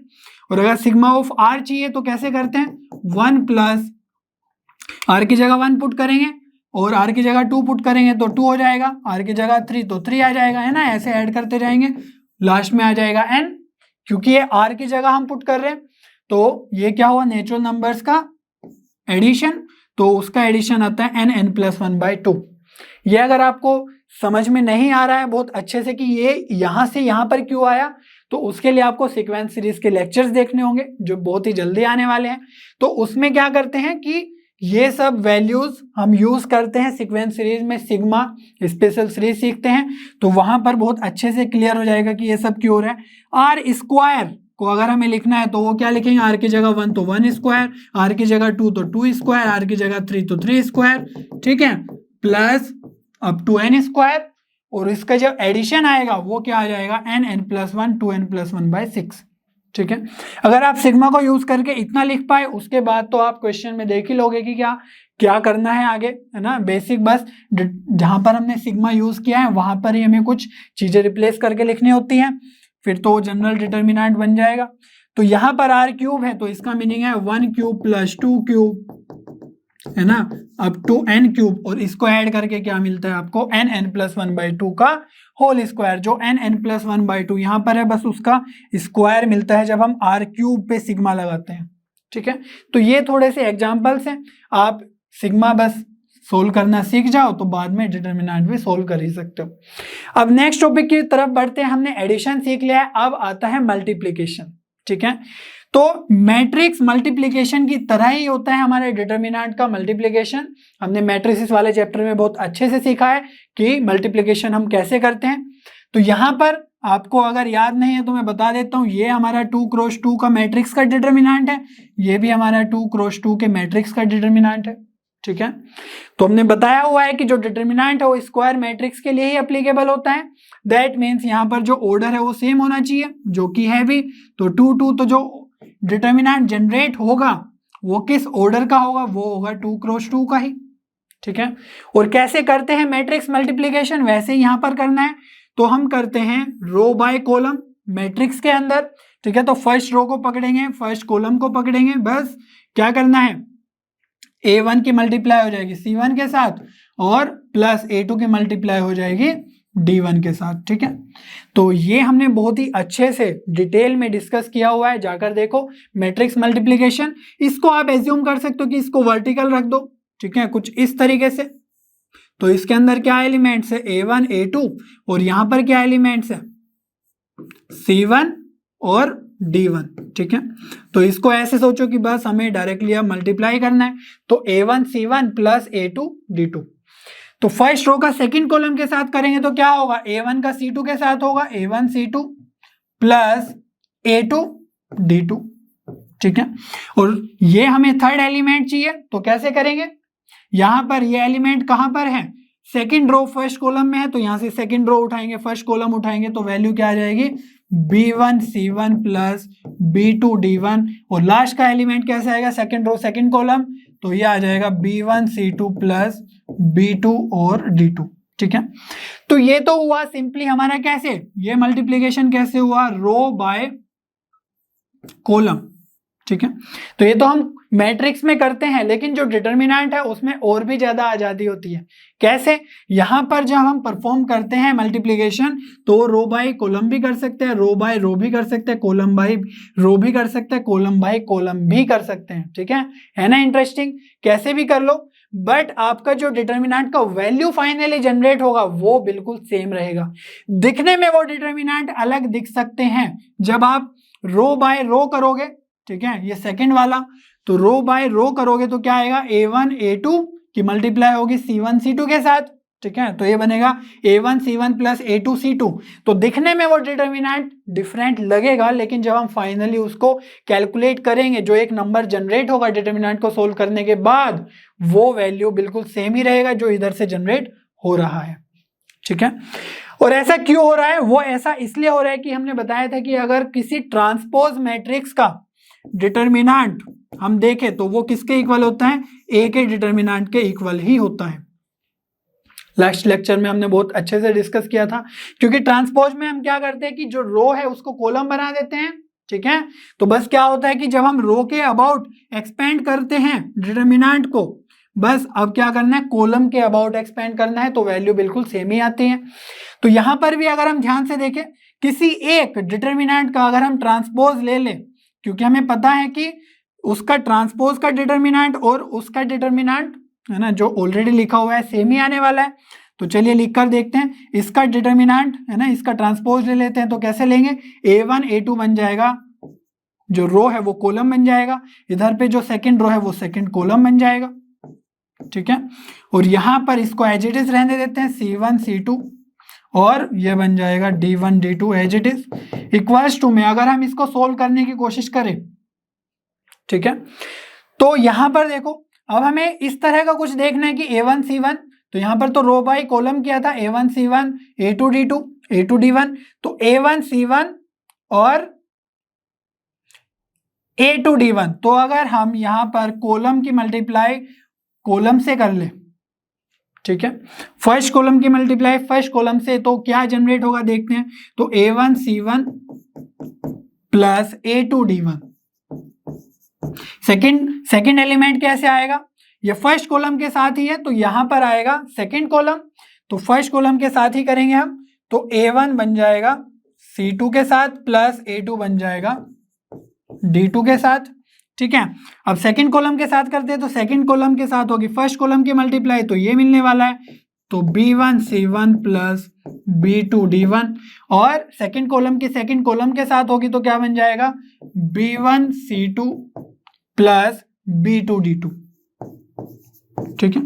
और अगर सिग्मा ऑफ r चाहिए तो कैसे करते हैं, 1 प्लस r की जगह 1 पुट करेंगे और r की जगह 2 पुट करेंगे तो 2 हो जाएगा, r की जगह 3 तो 3 आ जाएगा, है ना, ऐसे ऐड करते जाएंगे, लास्ट में आ जाएगा n, क्योंकि ये r की जगह हम पुट कर रहे हैं। तो ये क्या हुआ, नेचुरल नंबर्स का एडिशन, तो उसका एडिशन आता है n प्लस 1/2। ये अगर आपको समझ में नहीं आ रहा है बहुत अच्छे से कि ये यहां से यहां पर क्यों आया, तो उसके लिए आपको सीक्वेंस सीरीज के लेक्चर्स देखने होंगे जो बहुत ही जल्दी आने वाले हैं। तो उसमें क्या करते हैं कि ये सब वैल्यूज हम यूज करते हैं सीक्वेंस सीरीज में, सिग्मा स्पेशल सीरीज सीखते हैं, तो वहां पर बहुत अच्छे से क्लियर हो जाएगा कि ये सब क्यों हो रहा है। आर स्क्वायर को अगर हमें लिखना है तो वो क्या लिखेंगे, आर की जगह 1 तो 1 स्क्वायर, आर की जगह 2 तो 2 स्क्वायर, आर की जगह 3 तो 3 स्क्वायर, ठीक है, प्लस अब 2n स्क्वायर, और इसका जब एडिशन आएगा वो क्या आ जाएगा, n+1 2n+1/6, ठीक है। अगर आप सिग्मा को यूज करके इतना लिख पाए उसके बाद तो आप क्वेश्चन में देख ही लोगे कि क्या क्या करना है आगे, है ना। बेसिक बस जहां पर हमने सिग्मा यूज किया है वहां पर ही हमें कुछ चीजें रिप्लेस करके लिखनी होती हैं, फिर तो जनरल डिटर्मिनेंट बन जाएगा। तो यहाँ पर r क्यूब है तो इसका मीनिंग है 1 क्यूब प्लस 2 क्यूब, है ना, अब टू n क्यूब, और इसको ऐड करके क्या मिलता है आपको, n+1/2 का होल स्क्वायर, जो n+1/2 यहाँ पर है बस उसका स्क्वायर मिलता है जब हम r क्यूब पे सिग्मा लगाते हैं, ठीक है। तो ये थोड़े से एग्जाम्पल्स हैं, आप सिग्मा बस सोल्व करना सीख जाओ तो बाद में डिटर्मिनेंट भी सोल्व कर ही सकते हो। अब नेक्स्ट टॉपिक की तरफ बढ़ते हैं, हमने एडिशन सीख लिया है, अब आता है मल्टीप्लीकेशन, ठीक है। तो मैट्रिक्स मल्टीप्लिकेशन की तरह ही होता है हमारे डिटर्मिनेंट का मल्टीप्लिकेशन। हमने मैट्रिसेस वाले चैप्टर में बहुत अच्छे से सीखा है कि मल्टीप्लिकेशन हम कैसे करते हैं। तो यहाँ पर आपको अगर याद नहीं है तो मैं बता देता हूँ, ये हमारा 2x2 का मैट्रिक्स का डिटर्मिनेंट है, ये भी हमारा 2x2 के मैट्रिक्स का डिटर्मिनेंट है, ठीक है। तो हमने बताया हुआ है कि जो डिटर्मिनेंट है वो स्क्वायर मैट्रिक्स के लिए ही एप्लीकेबल होता है, दैट मीन्स यहाँ पर जो ऑर्डर है वो सेम होना चाहिए, जो कि है भी। तो 2 तो जो डिटर्मिनेंट जनरेट होगा वो किस ऑर्डर का होगा, वो होगा 2x2 का ही, ठीक है। और कैसे करते हैं मैट्रिक्स मल्टीप्लिकेशन, वैसे ही यहाँ पर करना है। तो हम करते हैं रो बाय कॉलम मैट्रिक्स के अंदर, ठीक है। तो फर्स्ट रो को पकड़ेंगे, फर्स्ट कॉलम को पकड़ेंगे, बस क्या करना है, A1 की मल्टीप्लाई हो जाएगी C1 के साथ और प्लस A2 की मल्टीप्लाई हो जाएगी D1 के साथ, ठीक है। तो ये हमने बहुत ही अच्छे से डिटेल में डिस्कस किया हुआ है, जाकर देखो मैट्रिक्स मल्टीप्लिकेशन। इसको आप एज्यूम कर सकते हो कि इसको वर्टिकल रख दो, ठीक है, कुछ इस तरीके से। तो इसके अंदर क्या एलिमेंट्स है, A1 A2, और यहां पर क्या एलिमेंट्स है, C1 और D1, ठीक है। तो इसको ऐसे सोचो कि बस हमें डायरेक्टली अब मल्टीप्लाई करना है, तो A1 C1 plus A2 D2। तो फर्स्ट रो का सेकंड कॉलम के साथ करेंगे तो क्या होगा, A1 का C2 के साथ होगा A1 C2 plus A2 D2, ठीक है। और ये हमें थर्ड एलिमेंट चाहिए, तो कैसे करेंगे, यहां पर ये एलिमेंट कहां पर है, सेकंड रो फर्स्ट कॉलम में है, तो यहां से सेकंड रो उठाएंगे, फर्स्ट कॉलम उठाएंगे, तो वैल्यू क्या आ जाएगी, B1 C1 plus B2 D1, और लास्ट का एलिमेंट कैसे आएगा, सेकंड रो सेकंड कॉलम, तो ये आ जाएगा B1 C2 प्लस B2 और D2, ठीक है। तो ये तो हुआ सिंपली हमारा कैसे, ये मल्टीप्लिकेशन कैसे हुआ, रो बाय कॉलम, ठीक है। तो ये तो हम मैट्रिक्स में करते हैं, लेकिन जो डिटर्मिनेंट है उसमें और भी ज्यादा आजादी होती है। कैसे, यहां पर जब हम परफॉर्म करते हैं मल्टीप्लिकेशन तो रो बाय कॉलम भी कर सकते हैं, रो बाय रो भी कर सकते हैं, कॉलम बाय रो भी कर सकते हैं, कॉलम बाय कॉलम भी कर सकते हैं, ठीक है ना। इंटरेस्टिंग, कैसे भी कर लो, बट आपका जो डिटर्मिनेंट का वैल्यू फाइनली जनरेट होगा वो बिल्कुल सेम रहेगा। दिखने में वो डिटर्मिनेंट अलग दिख सकते हैं जब आप रो बाय रो करोगे, ठीक है, ये सेकंड वाला। तो रो बाय रो करोगे तो क्या आएगा, A1 A2 की मल्टीप्लाई होगी C1 C2 के साथ, ठीक है। तो ये बनेगा A1 C1 plus A2 C2। तो दिखने में वो डिटर्मिनेंट डिफरेंट लगेगा, लेकिन जब हम फाइनली उसको कैलकुलेट करेंगे, जो एक नंबर जनरेट होगा डिटर्मिनेंट को सोल्व करने के बाद, वो वैल्यू बिल्कुल सेम ही रहेगा जो इधर से जनरेट हो रहा है, ठीक है। और ऐसा क्यों हो रहा है, वो ऐसा इसलिए हो रहा है कि हमने बताया था कि अगर किसी ट्रांसपोज मैट्रिक्स का डिटर्मिनेंट हम देखें तो वो किसके इक्वल होता है, ए के डिटर्मिनेंट के इक्वल ही होता है। लास्ट लेक्चर में हमने बहुत अच्छे से डिस्कस किया था, क्योंकि ट्रांसपोज में हम क्या करते हैं कि जो रो है उसको कॉलम बना देते हैं, ठीक है। तो बस क्या होता है कि जब हम रो के अबाउट एक्सपेंड करते हैं डिटर्मिनेंट को, बस अब क्या करना है, कॉलम के अबाउट एक्सपेंड करना है, तो वैल्यू बिल्कुल सेम ही आती है। तो यहां पर भी अगर हम ध्यान से देखें, किसी एक डिटर्मिनेंट का अगर हम ट्रांसपोज ले लें, क्योंकि हमें पता है कि उसका ट्रांसपोज का डिटर्मिनेंट और उसका डिटर्मिनेंट, है ना, जो ऑलरेडी लिखा हुआ है सेम ही आने वाला है। तो चलिए लिखकर देखते हैं, इसका डिटर्मिनेंट, है ना, इसका ट्रांसपोज ले लेते हैं। तो कैसे लेंगे, A1 A2 बन जाएगा, जो रो है वो कॉलम बन जाएगा, इधर पे जो सेकंड रो है वो सेकंड कॉलम बन जाएगा, ठीक है। और यहां पर इसको एज इट इज रहने देते हैं, C1 C2, और ये बन जाएगा D1 D2 as it is equals to में अगर हम इसको सोल्व करने की कोशिश करें, ठीक है, तो यहां पर देखो अब हमें इस तरह का कुछ देखना है कि A1 C1, तो यहां पर तो रो बाय कॉलम किया था A1 C1 A2 D2 A2 D1, तो A1 C1 और A2 D1, तो अगर हम यहां पर कॉलम की मल्टीप्लाई कॉलम से कर ले, ठीक है, फर्स्ट कॉलम की मल्टीप्लाई फर्स्ट कॉलम से, तो क्या जनरेट होगा देखते हैं। तो A1 C1 plus A2 D1, second element कैसे आएगा, ये फर्स्ट कॉलम के साथ ही है तो यहां पर आएगा सेकंड कॉलम, तो फर्स्ट कॉलम के साथ ही करेंगे हम, तो A1 बन जाएगा C2 के साथ प्लस A2 बन जाएगा D2 के साथ, ठीक है। अब सेकंड कॉलम के साथ करते हैं, तो सेकंड कॉलम के साथ होगी फर्स्ट कॉलम की मल्टीप्लाई, तो ये मिलने वाला है, तो B1 C1 plus B2 D1, और सेकंड कॉलम की सेकंड कॉलम के साथ होगी तो क्या बन जाएगा B1 C2 plus B2 D2, ठीक है।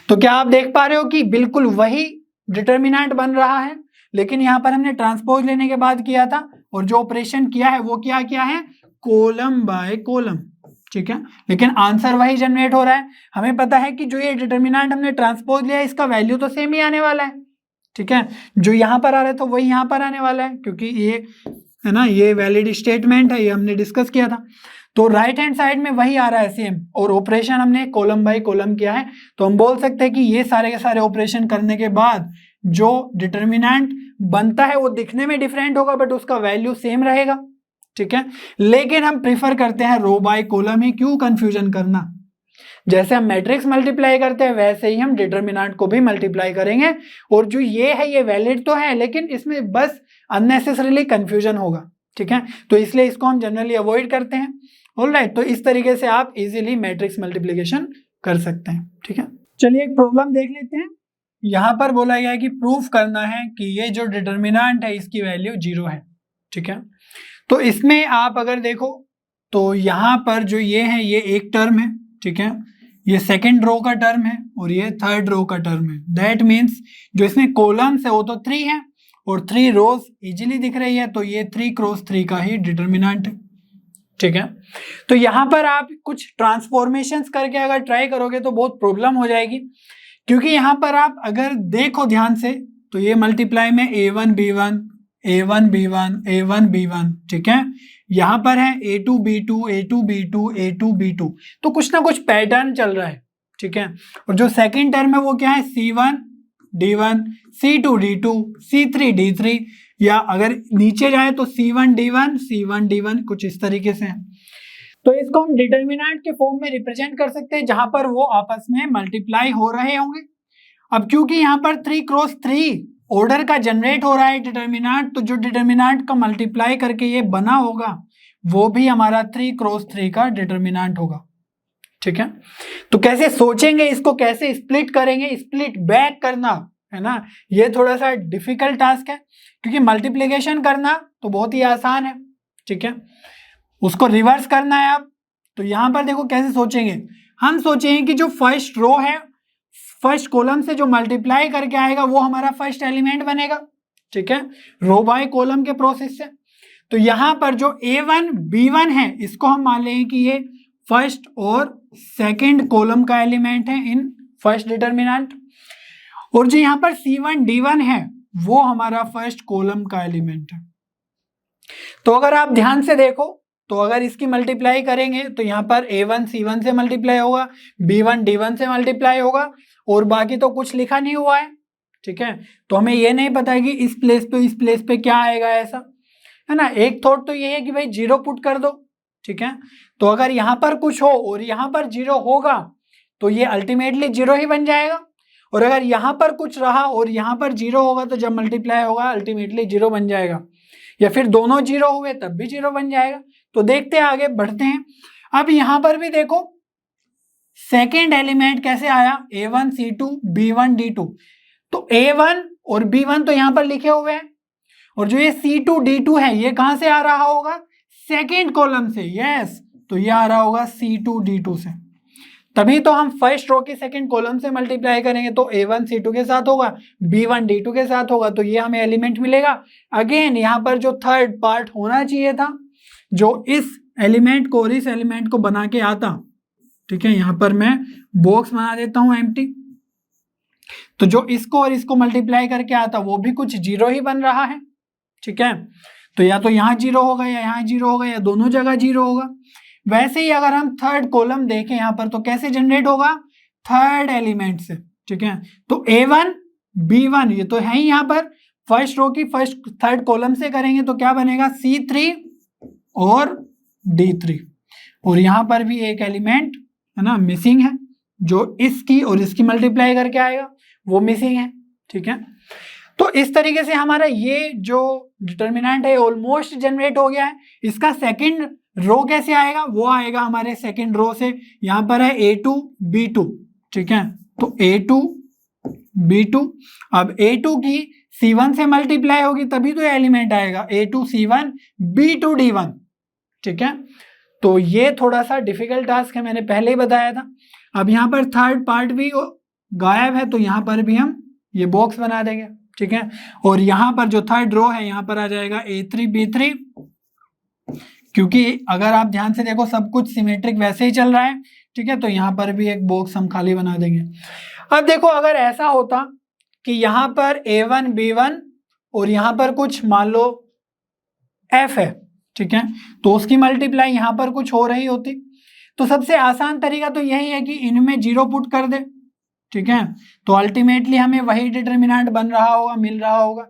तो क्या आप देख पा रहे हो कि बिल्कुल वही डिटर्मिनेंट बन रहा है, लेकिन यहां पर हमने ट्रांसपोज लेने के बाद किया था, और जो ऑपरेशन किया है वो क्या किया है, कॉलम बाय कॉलम, ठीक है, लेकिन आंसर वही जनरेट हो रहा है। हमें पता है कि जो ये डिटर्मिनेंट हमने ट्रांसपोज लिया है इसका वैल्यू तो सेम ही आने वाला है, ठीक है, जो यहां पर आ रहा था वही यहां पर आने वाला है, क्योंकि ये है ना, ये वैलिड स्टेटमेंट है, ये हमने डिस्कस किया था, तो राइट हैंड साइड में वही आ रहा है सेम, और ऑपरेशन हमने कॉलम बाय कॉलम किया है, तो हम बोल सकते हैं कि ये सारे के सारे ऑपरेशन करने के बाद जो डिटर्मिनेंट बनता है वो दिखने में डिफरेंट होगा बट उसका वैल्यू सेम रहेगा, ठीक है। लेकिन हम प्रीफर करते हैं रो बाय कॉलम ही, क्यों कंफ्यूजन करना, जैसे हम मैट्रिक्स मल्टीप्लाई करते हैं वैसे ही हम डिटर्मिनेंट को भी मल्टीप्लाई करेंगे, और जो ये है ये वैलिड तो है लेकिन इसमें बस अननेसेसरीली कंफ्यूजन होगा, ठीक है, तो इसलिए इसको हम जनरली अवॉइड करते हैं। ऑलराइट, तो इस तरीके से आप इजीली मैट्रिक्स मल्टीप्लिकेशन कर सकते हैं, ठीक है। चलिए एक प्रॉब्लम देख लेते हैं। यहां पर बोला गया है कि प्रूफ करना है कि ये जो डिटर्मिनेंट है इसकी वैल्यू 0 है, ठीक है। तो इसमें आप अगर देखो तो यहां पर जो ये है ये एक टर्म है, ठीक है, ये सेकंड रो का टर्म है और ये थर्ड रो का टर्म है, दैट मीन्स जो इसमें कॉलम्स है वो तो 3 है और 3 रोज इजीली दिख रही है, तो ये 3 क्रॉस 3 का ही डिटर्मिनेंट है, ठीक है। तो यहां पर आप कुछ ट्रांसफॉर्मेशंस करके अगर ट्राई करोगे तो बहुत प्रॉब्लम हो जाएगी, क्योंकि यहां पर आप अगर देखो ध्यान से तो ये मल्टीप्लाई में A1 B1 A1 B1 A1 B1, ठीक है, यहां पर है A2 B2 A2 B2 A2 B2, तो कुछ ना कुछ पैटर्न चल रहा है, ठीक है। और जो सेकंड टर्म है वो क्या है C1 D1 C2 D2 C3 D3, या अगर नीचे जाए तो C1 D1 C1 D1, कुछ इस तरीके से है। तो इसको हम डिटर्मिनेंट के फॉर्म में रिप्रेजेंट कर सकते हैं जहां पर वो आपस में मल्टीप्लाई हो रहे होंगे। अब क्योंकि यहाँ पर 3 क्रॉस 3 ऑर्डर का जनरेट हो रहा है डिटर्मिनेंट, तो जो डिटर्मिनेंट का मल्टीप्लाई करके ये बना होगा वो भी हमारा 3 क्रॉस 3 का डिटर्मिनेंट होगा, ठीक है। तो कैसे सोचेंगे इसको, कैसे स्प्लिट करेंगे, स्प्लिट बैक करना है ना, ये थोड़ा सा डिफिकल्ट टास्क है, क्योंकि मल्टीप्लिकेशन करना तो बहुत ही आसान है, ठीक है, उसको रिवर्स करना है। अब तो यहां पर देखो कैसे सोचेंगे, हम सोचेंगे कि जो फर्स्ट रो है फर्स्ट कॉलम से जो मल्टीप्लाई करके आएगा वो हमारा फर्स्ट एलिमेंट बनेगा, ठीक है, रो बाय कॉलम के प्रोसेस से। तो यहां पर जो A1 B1 है इसको हम मान लेंगे कि ये फर्स्ट और सेकंड कॉलम का एलिमेंट है इन फर्स्ट डिटर्मिनेंट, और जो यहां पर C1 D1 है वो हमारा फर्स्ट कॉलम का एलिमेंट है। तो अगर आप ध्यान से देखो तो अगर इसकी मल्टीप्लाई करेंगे तो यहाँ पर A1 C1 से मल्टीप्लाई होगा, B1 D1 से मल्टीप्लाई होगा, और बाकी तो कुछ लिखा नहीं हुआ है, ठीक है। तो हमें ये नहीं पता है कि इस प्लेस पे क्या आएगा, ऐसा है ना। एक थॉट तो ये है कि भाई 0 पुट कर दो, ठीक है, तो अगर यहाँ पर कुछ हो और यहाँ पर 0 होगा तो ये अल्टीमेटली 0 ही बन जाएगा, और अगर यहाँ पर कुछ रहा और यहाँ पर 0 होगा तो जब मल्टीप्लाई होगा अल्टीमेटली 0 बन जाएगा, या फिर दोनों 0 हुए तब भी 0 बन जाएगा। तो देखते हैं, आगे बढ़ते हैं। अब यहां पर भी देखो सेकेंड एलिमेंट कैसे आया, A1 C2 B1 D2, तो A1 और B1 तो यहां पर लिखे हुए हैं, और जो ये C2 D2 है ये कहां से आ रहा होगा, सेकेंड कॉलम से, यस, तो ये आ रहा होगा C2 D2 से। तभी तो हम फर्स्ट रो की सेकंड कॉलम से मल्टीप्लाई करेंगे, तो A1 C2 के साथ होगा, B1 D2 के साथ होगा, तो ये हमें एलिमेंट मिलेगा। अगेन यहाँ पर जो थर्ड पार्ट होना चाहिए था, जो इस एलिमेंट को और इस एलिमेंट को बना के आता, ठीक है, यहाँ पर मैं बॉक्स बना देता हूं एम्प्टी, तो जो इसको और इसको मल्टीप्लाई करके आता वो भी कुछ जीरो ही बन रहा है, ठीक है। तो या तो यहाँ जीरो होगा या यहाँ जीरो होगा या दोनों जगह जीरो होगा। वैसे ही अगर हम थर्ड कॉलम देखें यहाँ पर, तो कैसे जनरेट होगा, थर्ड एलिमेंट से, ठीक है। तो A1 B1 ये तो है ही, यहाँ पर फर्स्ट रो की फर्स्ट थर्ड कॉलम से करेंगे तो क्या बनेगा, C3 और D3, और यहाँ पर भी एक एलिमेंट है ना मिसिंग है, जो इसकी और इसकी मल्टीप्लाई करके आएगा वो मिसिंग है, ठीक है। तो इस तरीके से हमारा ये जो डिटर्मिनेंट है ऑलमोस्ट जनरेट हो गया है। इसका सेकंड रो कैसे आएगा, वो आएगा हमारे सेकंड रो से, यहाँ पर है A2 B2, ठीक है। तो A2 B2, अब A2 की C1 से मल्टीप्लाई होगी तभी तो एलिमेंट आएगा, A2 C1 B2 D1, ठीक है। तो ये थोड़ा सा डिफिकल्ट टास्क है, मैंने पहले ही बताया था। अब यहाँ पर थर्ड पार्ट भी गायब है, तो यहाँ पर भी हम ये बॉक्स बना देंगे, ठीक है। और यहाँ पर जो थर्ड रो है यहाँ पर आ जाएगा A3 B3, क्योंकि अगर आप ध्यान से देखो सब कुछ सिमेट्रिक वैसे ही चल रहा है, ठीक है। तो यहाँ पर भी एक बॉक्स हम खाली बना देंगे। अब देखो अगर ऐसा होता कि यहाँ पर A1 B1 और यहाँ पर कुछ मान लो F है, ठीक है, तो उसकी मल्टीप्लाई यहाँ पर कुछ हो रही होती, तो सबसे आसान तरीका तो यही है कि इनमें जीरो पुट कर दे, ठीक है। तो अल्टीमेटली हमें वही डिटर्मिनेंट बन रहा होगा, मिल रहा होगा,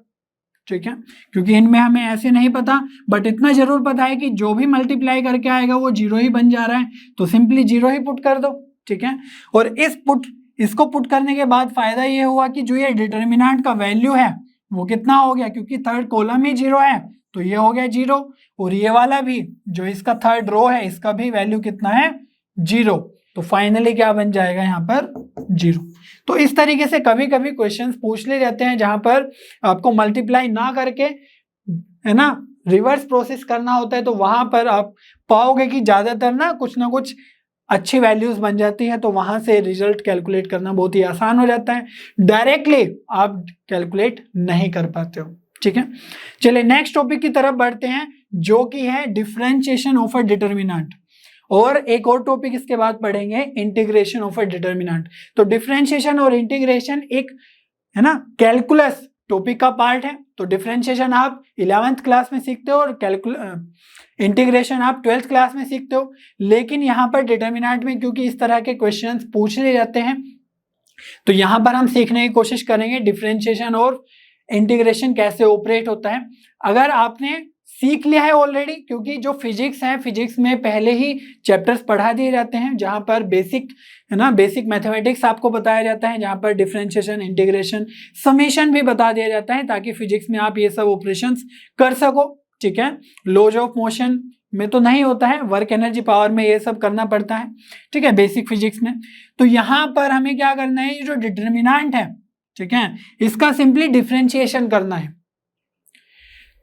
ठीक है, क्योंकि इनमें हमें ऐसे नहीं पता, बट इतना जरूर पता है कि जो भी मल्टीप्लाई करके आएगा वो जीरो ही बन जा रहा है, तो सिंपली जीरो ही पुट कर दो, ठीक है। और इसको पुट करने के बाद फायदा ये हुआ कि जो ये डिटर्मिनेंट का वैल्यू है वो कितना हो गया, क्योंकि थर्ड कॉलम ही जीरो है तो ये हो गया जीरो, और ये वाला भी जो इसका थर्ड रो है इसका भी वैल्यू कितना है, जीरो, तो फाइनली क्या बन जाएगा यहाँ पर, जीरो। तो इस तरीके से कभी कभी क्वेश्चंस पूछ ले जाते हैं जहां पर आपको मल्टीप्लाई ना करके है ना रिवर्स प्रोसेस करना होता है, तो वहां पर आप पाओगे कि ज्यादातर ना कुछ अच्छी वैल्यूज बन जाती है, तो वहां से रिजल्ट कैलकुलेट करना बहुत ही आसान हो जाता है, डायरेक्टली आप कैलकुलेट नहीं कर पाते हो, ठीक है। चलिए नेक्स्ट टॉपिक की तरफ बढ़ते हैं, जो कि है डिफरेंशिएशन ऑफ अ डिटर्मिनेंट, और एक और टॉपिक इसके बाद पढ़ेंगे इंटीग्रेशन ऑफ अ डिटर्मिनेंट। तो डिफरेंशिएशन और इंटीग्रेशन एक है ना कैलकुलस टॉपिक का पार्ट है, तो डिफरेंशिएशन आप 11th क्लास में सीखते हो और इंटीग्रेशन आप 12th क्लास में सीखते हो, लेकिन यहाँ पर डिटर्मिनेंट में क्योंकि इस तरह के क्वेश्चंस पूछे जाते हैं, तो यहाँ पर हम सीखने की कोशिश करेंगे डिफरेंशिएशन और इंटीग्रेशन कैसे ऑपरेट होता है। अगर आपने सीख लिया है ऑलरेडी, क्योंकि जो फिजिक्स है, फिजिक्स में पहले ही चैप्टर्स पढ़ा दिए जाते हैं जहां पर बेसिक है ना बेसिक मैथमेटिक्स आपको बताया जाता है, जहां पर डिफरेंशिएशन, इंटीग्रेशन, समेशन भी बता दिया जाता है, ताकि फिजिक्स में आप ये सब ऑपरेशंस कर सको, ठीक है। लॉज ऑफ मोशन में तो नहीं होता है, वर्क एनर्जी पावर में ये सब करना पड़ता है, ठीक है, बेसिक फिजिक्स में। तो यहाँ पर हमें क्या करना है, ये जो डिटर्मिनेंट है, ठीक है, इसका सिंपली डिफरेंशिएशन करना है।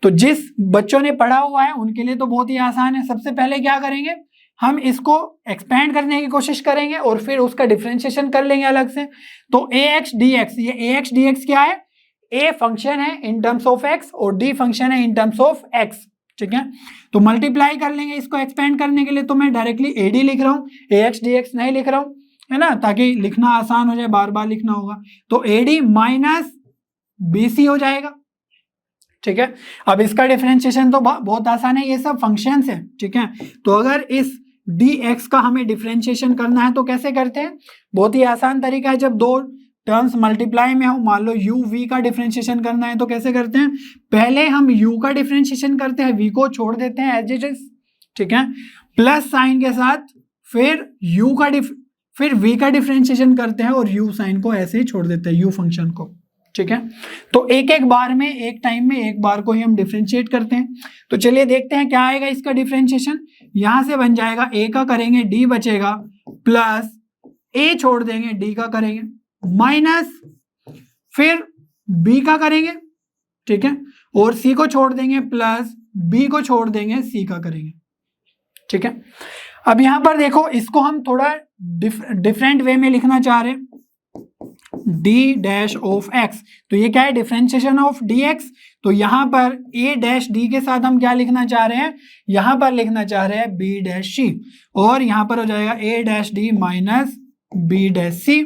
तो जिस बच्चों ने पढ़ा हुआ है उनके लिए तो बहुत ही आसान है। सबसे पहले क्या करेंगे, हम इसको एक्सपेंड करने की कोशिश करेंगे और फिर उसका डिफरेंशिएशन कर लेंगे अलग से। तो ax dx, ये ax dx क्या है, a फंक्शन है इन टर्म्स ऑफ x और d फंक्शन है इन टर्म्स ऑफ x, ठीक है। तो मल्टीप्लाई कर लेंगे इसको एक्सपेंड करने के लिए, तो मैं डायरेक्टली ad लिख रहा हूँ, ax dx नहीं लिख रहा हूँ, है ना, ताकि लिखना आसान हो जाए, बार बार लिखना होगा। तो ad माइनस bc हो जाएगा, ठीक है। अब इसका डिफरेंशिएशन तो बहुत आसान है, ये सब फंक्शंस है, ठीक है। तो अगर इस dx का हमें डिफरेंशिएशन करना है तो कैसे करते हैं, बहुत ही आसान तरीका है। जब दो टर्म्स मल्टीप्लाई में हो, मान लो u v का डिफरेंशिएशन करना है तो कैसे करते हैं, पहले हम u का डिफरेंशिएशन करते हैं, v को छोड़ देते हैं एज इट इज, ठीक है, प्लस साइन के साथ, फिर फिर v का डिफरेंशिएशन करते हैं और u साइन को ऐसे ही छोड़ देते हैं, u फंक्शन को, ठीक है। तो एक एक बार में, एक टाइम में एक बार को ही हम डिफरेंशिएट करते हैं। तो चलिए देखते हैं क्या आएगा इसका डिफरेंशिएशन। यहां से बन जाएगा a का करेंगे d बचेगा, प्लस a छोड़ देंगे d का करेंगे, माइनस फिर b का करेंगे, ठीक है, और c को छोड़ देंगे, प्लस b को छोड़ देंगे, c का करेंगे, ठीक है। अब यहां पर देखो, इसको हम थोड़ा डिफरेंट वे में लिखना चाह रहे हैं, डी डैश ऑफ एक्स, तो ये क्या है, डिफरेंशिएशन ऑफ डी एक्स। तो यहां पर ए डैश डी के साथ हम क्या लिखना चाह रहे हैं, यहां पर लिखना चाह रहे हैं बी डैश सी, और यहां पर हो जाएगा a dash d minus b dash c,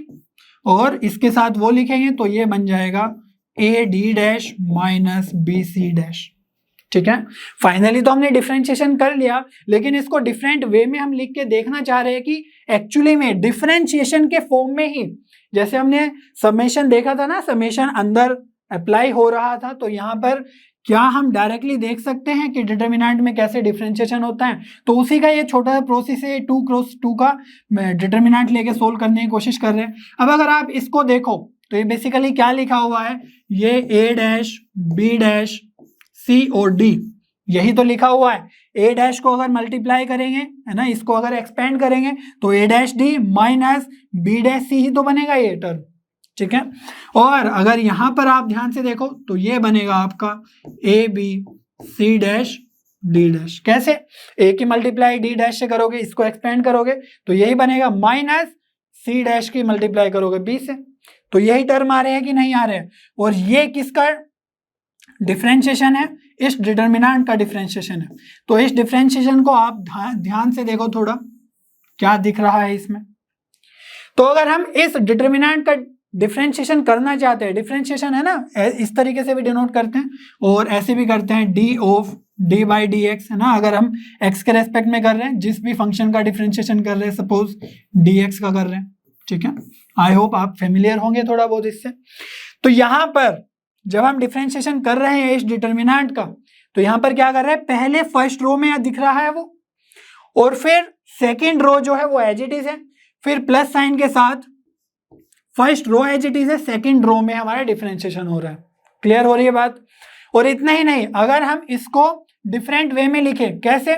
और इसके साथ वो लिखेंगे तो ये बन जाएगा a d dash minus b C dash. ठीक है, फाइनली तो हमने डिफरेंशिएशन कर लिया, लेकिन इसको डिफरेंट वे में हम लिख के देखना चाह रहे हैं कि एक्चुअली में डिफरेंशिएशन के फॉर्म में ही, जैसे हमने समेशन देखा था ना, समेशन अंदर अप्लाई हो रहा था, तो यहाँ पर क्या हम डायरेक्टली देख सकते हैं कि डिटर्मिनेंट में कैसे डिफरेंशिएशन होता है। तो उसी का ये छोटा सा प्रोसेस है, 2x2 का डिटर्मिनेंट लेके सोल्व करने की कोशिश कर रहे हैं। अब अगर आप इसको देखो तो ये बेसिकली क्या लिखा हुआ है, ये ए डैश बी डैश सी और डी, यही तो लिखा हुआ है। ए डैश को अगर मल्टीप्लाई करेंगे, है ना, इसको अगर एक्सपेंड करेंगे तो a dash d minus b dash c ही तो बनेगा ये टर्म। ठीक है, और अगर यहां पर आप ध्यान से देखो तो ये बनेगा आपका A B C dash D dash. कैसे, ए की मल्टीप्लाई डी डैश से करोगे, इसको एक्सपेंड करोगे तो यही बनेगा, माइनस सी डैश की मल्टीप्लाई करोगे बी से, तो यही टर्म आ रहे हैं कि नहीं आ रहे हैं। और ये किसका डिफरेंशिएशन है, इस डिटर्मिनेंट का डिफरेंशिएशन है। तो इस डिफरेंशिएशन को आप ध्यान से देखो थोड़ा, क्या दिख रहा है इसमें। तो अगर हम इस डिटर्मिनेंट का डिफरेंशिएशन करना चाहते हैं, डिफरेंशिएशन है ना, इस तरीके से भी डिनोट करते हैं और ऐसे भी करते हैं, D of D by D x, है ना, अगर हम एक्स के रेस्पेक्ट में कर रहे हैं, जिस भी फंक्शन का डिफरेंशिएशन कर रहे हैं, सपोज डी एक्स का कर रहे हैं। ठीक है, आई होप आप फेमिलियर होंगे थोड़ा बहुत इससे। तो यहां पर जब हम डिफरेंशिएशन कर रहे हैं इस डिटर्मिनेंट का, तो यहां पर क्या कर रहे हैं, पहले फर्स्ट रो में दिख रहा है वो, और फिर सेकेंड रो जो है वो एज इट इज है, फिर प्लस साइन के साथ first row as it is है, सेकेंड रो में हमारा डिफरेंशिएशन हो रहा है। क्लियर हो रही है बात। और इतना ही नहीं, अगर हम इसको डिफरेंट वे में लिखे, कैसे,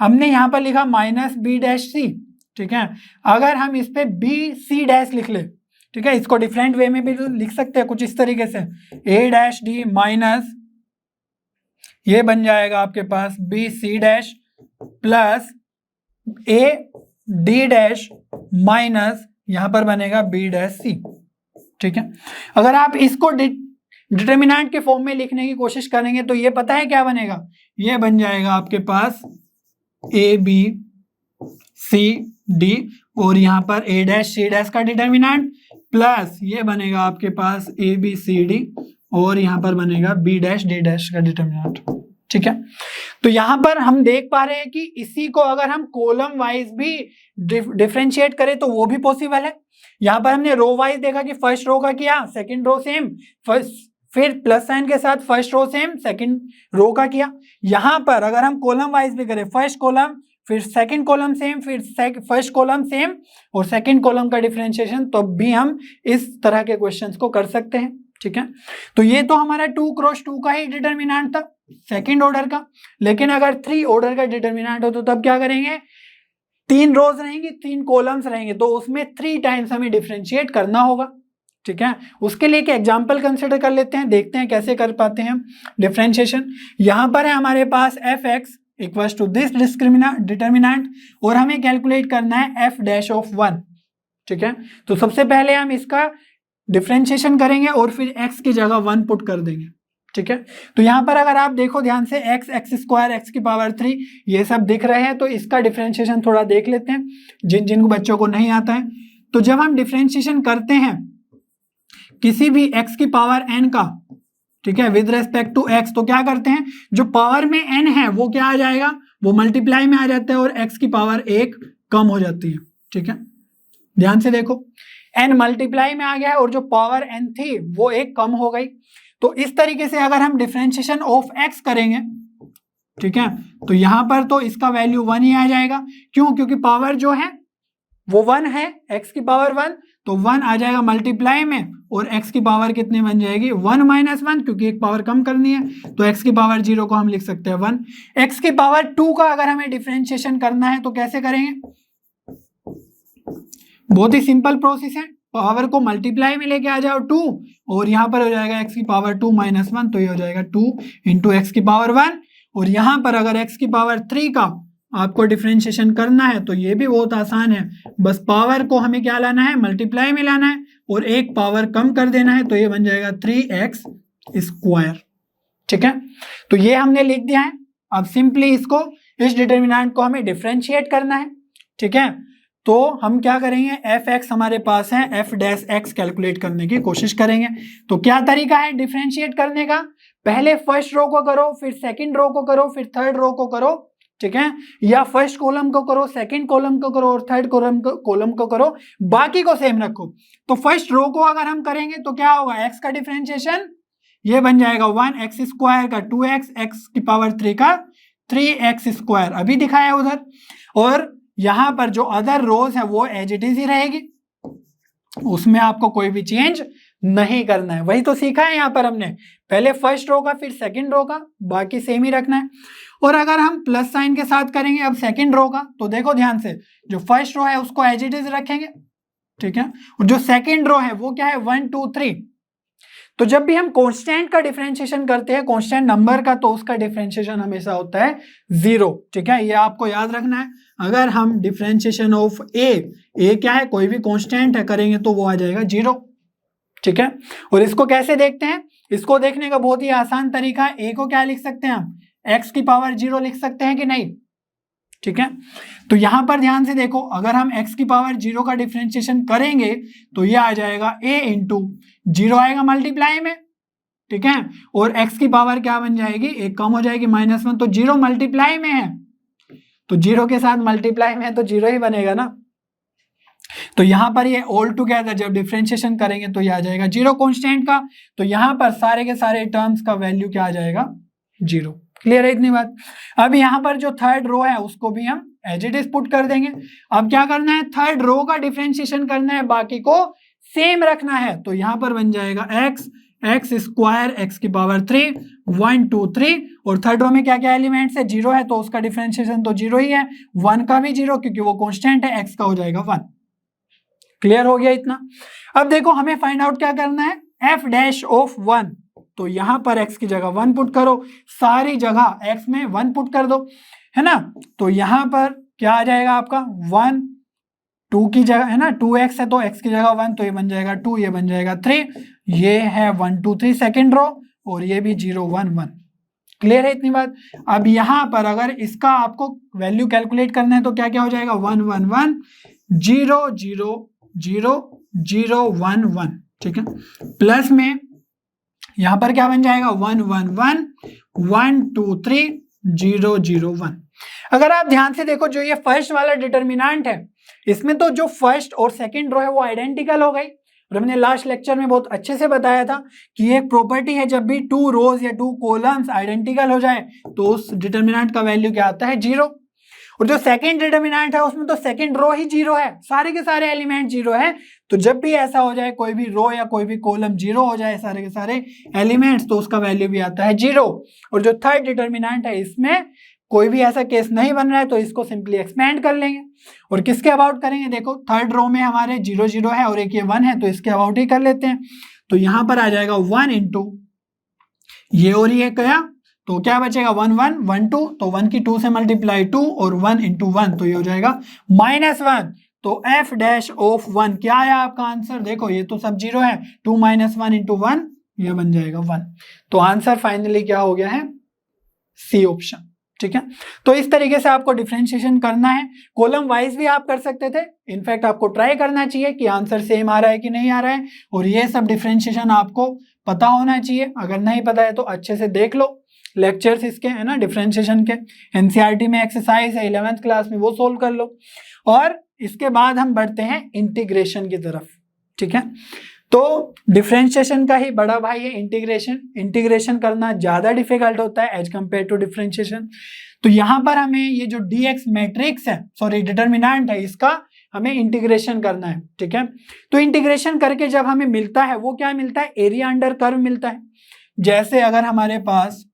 हमने यहां पर लिखा माइनस बी डैश सी। ठीक है, अगर हम इस पे बी सी डैश लिख ले, ठीक है, इसको डिफरेंट वे में भी लिख सकते हैं कुछ इस तरीके से, ए डैश डी माइनस, ये बन जाएगा आपके पास b C dash plus a d dash minus, यहां पर बनेगा बी डैश सी। ठीक है, अगर आप इसको डिटर्मिनेंट के फॉर्म में लिखने की कोशिश करेंगे तो ये पता है क्या बनेगा, ये बन जाएगा आपके पास ए बी सी डी, और यहां पर ए डैश सी डैश का डिटर्मिनेंट प्लस ये बनेगा आपके पास ए बी सी डी, और यहां पर बनेगा बी डैश डी डैश का डिटर्मिनेंट। ठीक है, तो यहां पर हम देख पा रहे हैं कि इसी को अगर हम कॉलम वाइज भी डिफरेंशिएट करें तो वो भी पॉसिबल है। यहां पर हमने रो वाइज देखा कि फर्स्ट रो का किया, सेकंड रो सेम, फिर प्लस साइन के साथ first row same, second row का किया। यहां पर अगर हम कॉलम वाइज भी करें, फर्स्ट कॉलम फिर सेकंड कॉलम सेम, फिर फर्स्ट कॉलम सेम और सेकंड कॉलम का डिफरेंशिएशन, तो भी हम इस तरह के क्वेश्चंस को कर सकते हैं। ठीक है, तो ये तो हमारा 2x2 का ही डिटर्मिनेंट था, सेकंड ऑर्डर का। लेकिन अगर 3 ऑर्डर का डिटर्मिनेंट हो तो तब क्या करेंगे, 3 रोज रहेंगी, 3 कॉलम्स रहेंगे, तो उसमें 3 टाइम्स हमें डिफरेंशिएट करना होगा। ठीक है, उसके लिए एक एग्जाम्पल कंसिडर कर लेते हैं, देखते हैं कैसे कर पाते हैं डिफरेंशिएशन। यहां पर है हमारे पास f x equals to this determinant, और हमें कैलकुलेट करना है एफ डैश ऑफ 1। ठीक है, तो सबसे पहले हम इसका डिफरेंशिएशन करेंगे और फिर x की जगह 1 पुट कर देंगे। ठीक है, तो यहां पर अगर आप देखो ध्यान से, x एक्स स्क्वायर एक्स की पावर 3 ये सब दिख रहे हैं, तो इसका डिफरेंशिएशन थोड़ा देख लेते हैं जिनको बच्चों को नहीं आता है। तो जब हम डिफरेंशिएशन करते हैं किसी भी x की पावर n का, ठीक है, विद रेस्पेक्ट टू x, तो क्या करते हैं, जो पावर में n है वो क्या आ जाएगा, वो मल्टीप्लाई में आ जाता है और x की पावर 1 कम हो जाती है। ठीक है, ध्यान से देखो, n मल्टीप्लाई में आ गया है और जो पावर n थी वो 1 कम हो गई। तो इस तरीके से अगर हम डिफरेंशिएशन ऑफ x करेंगे, ठीक है, तो यहां पर तो इसका वैल्यू 1 ही आ जाएगा। क्यों, क्योंकि पावर जो है वो 1 है, x की पावर 1, तो 1 आ जाएगा मल्टीप्लाई में, और x की पावर कितनी बन जाएगी, 1 माइनस 1, क्योंकि एक पावर कम करनी है, तो x की पावर 0 को हम लिख सकते हैं 1। x की पावर 2 का अगर हमें डिफरेंशिएशन करना है तो कैसे करेंगे, बहुत ही सिंपल प्रोसेस है, पावर को मल्टीप्लाई में लेके आ जाओ 2, और यहाँ पर हो जाएगा x की पावर 2 माइनस 1, तो ये हो जाएगा 2 इंटू एक्स की पावर 1, और यहाँ पर अगर x की पावर 3 का आपको डिफरेंशिएशन करना है तो ये भी बहुत आसान है, बस पावर को हमें क्या लाना है, मल्टीप्लाई में लाना है और एक पावर कम कर देना है, तो ये बन जाएगा 3x स्क्वायर। ठीक है, तो ये हमने लिख दिया है। अब सिंपली इसको, इस डिटर्मिनेंट को हमें डिफरेंशिएट करना है। ठीक है, तो हम क्या करेंगे, f(x) हमारे पास है, f' कैलकुलेट करने की कोशिश करेंगे। तो क्या तरीका है डिफरेंशिएट करने का, पहले फर्स्ट रो को करो, फिर सेकंड रो को करो, फिर थर्ड रो को करो। ठीक है, या फर्स्ट कॉलम को करो, सेकंड कॉलम को करो और थर्ड कॉलम को करो, बाकी को सेम रखो। तो फर्स्ट रो को अगर हम करेंगे तो क्या होगा, x का डिफरेंशिएशन ये बन जाएगा 1x स्क्वायर का 2x, x की पावर 3 का 3x स्क्वायर, अभी दिखाया उधर। और यहां पर जो अदर रोज है वो एज इट इज ही रहेगी, उसमें आपको कोई भी चेंज नहीं करना है। वही तो सीखा है यहाँ पर हमने, पहले फर्स्ट रो का फिर सेकंड रो का, बाकी सेम ही रखना है। और अगर हम प्लस साइन के साथ करेंगे अब सेकंड रो का, तो देखो ध्यान से, जो फर्स्ट रो है उसको एज इट इज रखेंगे। ठीक है, और जो सेकंड रो है वो क्या है, 1 2 3। तो जब भी हम कांस्टेंट का डिफरेंशिएशन करते हैं, कांस्टेंट नंबर का, तो उसका डिफरेंशिएशन हमेशा होता है 0। ठीक है, ये आपको याद रखना है। अगर हम डिफरेंशिएशन ऑफ ए क्या है, कोई भी कांस्टेंट है, करेंगे तो वो आ जाएगा 0। ठीक है, और इसको कैसे देखते हैं, इसको देखने का बहुत ही आसान तरीका है। ए को क्या लिख सकते हैं हम, x की पावर 0 लिख सकते हैं कि नहीं। ठीक है, तो यहां पर ध्यान से देखो, अगर हम x की पावर 0 का डिफरेंशिएशन करेंगे तो ये आ जाएगा a इंटू 0 आएगा मल्टीप्लाई में। ठीक है, और x की पावर क्या बन जाएगी, एक कम हो जाएगी -1, तो 0 मल्टीप्लाई में है, तो 0 के साथ मल्टीप्लाई में है तो 0 ही बनेगा ना। तो यहां पर ये ऑल टुगेदर जब डिफरेंशिएशन करेंगे तो ये आ जाएगा 0 कांस्टेंट का, तो यहां पर सारे के सारे टर्म्स का वैल्यू क्या आ जाएगा, 0। क्लियर है इतनी बात। अब यहाँ पर जो थर्ड रो है उसको भी हम एज इट इज पुट कर देंगे। अब क्या करना है, थर्ड रो का डिफरेंशिएशन करना है, बाकी को सेम रखना है। तो यहाँ पर बन जाएगा x स्क्वायर x की पावर 3 1 2 3, और थर्ड रो में क्या क्या एलिमेंट्स है, 0 है तो उसका डिफरेंशिएशन तो 0 ही है, 1 का भी 0 क्योंकि वो कांस्टेंट है, x का हो जाएगा 1। क्लियर हो गया इतना। अब देखो हमें फाइंड आउट क्या करना है, f'(1), तो यहां पर x की जगह 1 पुट करो, सारी जगह x में 1 पुट कर दो, है ना। तो यहां पर क्या आ जाएगा आपका 1, 2 की जगह है ना, 2x है तो x की जगह 1, तो ये बन जाएगा 2, ये बन जाएगा 3, ये है 1 2 3 सेकेंड रो, और ये भी 0 1 1। क्लियर है इतनी बात। अब यहां पर अगर इसका आपको वैल्यू कैलकुलेट करना है तो क्या क्या हो जाएगा, 1 1 1 0 0 0 0 1 1। ठीक है, प्लस में यहां पर क्या बन जाएगा 1 1 1 1 2 3 0 0 1। अगर आप ध्यान से देखो, जो ये फर्स्ट वाला डिटर्मिनेंट है, इसमें तो जो फर्स्ट और सेकंड रो है वो आइडेंटिकल हो गई, और हमने लास्ट लेक्चर में बहुत अच्छे से बताया था कि ये एक प्रॉपर्टी है, जब भी 2 रोज या 2 कॉलम्स आइडेंटिकल हो जाए तो उस डिटर्मिनेंट का वैल्यू क्या आता है, 0। और जो सेकंड डिटर्मिनेंट है उसमें तो सेकंड रो ही 0 है, सारे के सारे एलिमेंट 0 है। तो जब भी ऐसा हो जाए, कोई भी रो या कोई भी कॉलम 0 हो जाए सारे के सारे एलिमेंट्स, तो उसका वैल्यू भी आता है 0। और जो थर्ड डिटर्मिनेंट है, इसमें कोई भी ऐसा केस नहीं बन रहा है, तो इसको सिंपली एक्सपेंड कर लेंगे। और किसके अबाउट करेंगे, देखो थर्ड रो में हमारे 0 0 है और एक ये 1 है, तो इसके अबाउट ही कर लेते हैं। तो यहां पर आ जाएगा 1 इंटू ये और ये गया, तो क्या बचेगा 1 1 1 2, तो 1 की 2 से मल्टीप्लाई 2 और 1 इंटू 1, तो ये हो जाएगा -1। तो f'(1) क्या आया आपका आंसर, देखो ये तो सब 0 है, 2 - 1 इंटू 1, ये बन जाएगा 1। तो आंसर फाइनली क्या हो गया है, सी ऑप्शन। ठीक है, तो इस तरीके से आपको डिफरेंशिएशन करना है। कॉलम वाइज भी आप कर सकते थे, इनफैक्ट आपको ट्राई करना चाहिए कि आंसर सेम आ रहा है कि नहीं आ रहा है, और ये सब डिफरेंशिएशन आपको पता होना चाहिए। अगर नहीं पता है तो अच्छे से देख लो लेक्चर्स इसके, है ना, डिफरेंशिएशन के। एनसीईआरटी में एक्सरसाइज है 11th क्लास में, वो सोल्व कर लो। और इसके बाद हम बढ़ते हैं इंटीग्रेशन की तरफ। ठीक है, तो डिफरेंशिएशन का ही बड़ा भाई है इंटीग्रेशन। इंटीग्रेशन करना ज्यादा डिफिकल्ट होता है एज कंपेयर टू डिफरेंशिएशन। तो यहां पर हमें ये जो dx मैट्रिक्स है, सॉरी डिटर्मिनेंट है, इसका हमें इंटीग्रेशन करना है। ठीक है, तो इंटीग्रेशन करके जब हमें मिलता है वो क्या मिलता है, एरिया अंडर कर्व मिलता है। जैसे अगर हमारे पास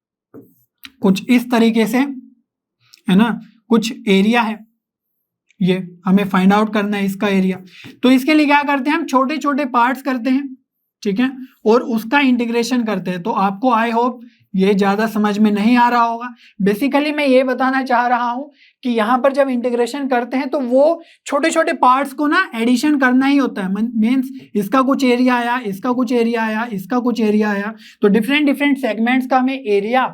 कुछ इस तरीके से है ना, कुछ एरिया है, ये हमें फाइंड आउट करना है इसका एरिया। तो इसके लिए क्या करते हैं, हम छोटे छोटे पार्ट्स करते हैं, ठीक है, और उसका इंटीग्रेशन करते हैं। तो आपको आई होप ये ज्यादा समझ में नहीं आ रहा होगा। बेसिकली मैं ये बताना चाह रहा हूं कि यहाँ पर जब इंटीग्रेशन करते हैं तो वो छोटे छोटे पार्ट्स को ना एडिशन करना ही होता है। मीन्स इसका कुछ एरिया आया, इसका कुछ एरिया आया, इसका कुछ एरिया आया, तो डिफरेंट डिफरेंट सेगमेंट्स का हमें एरिया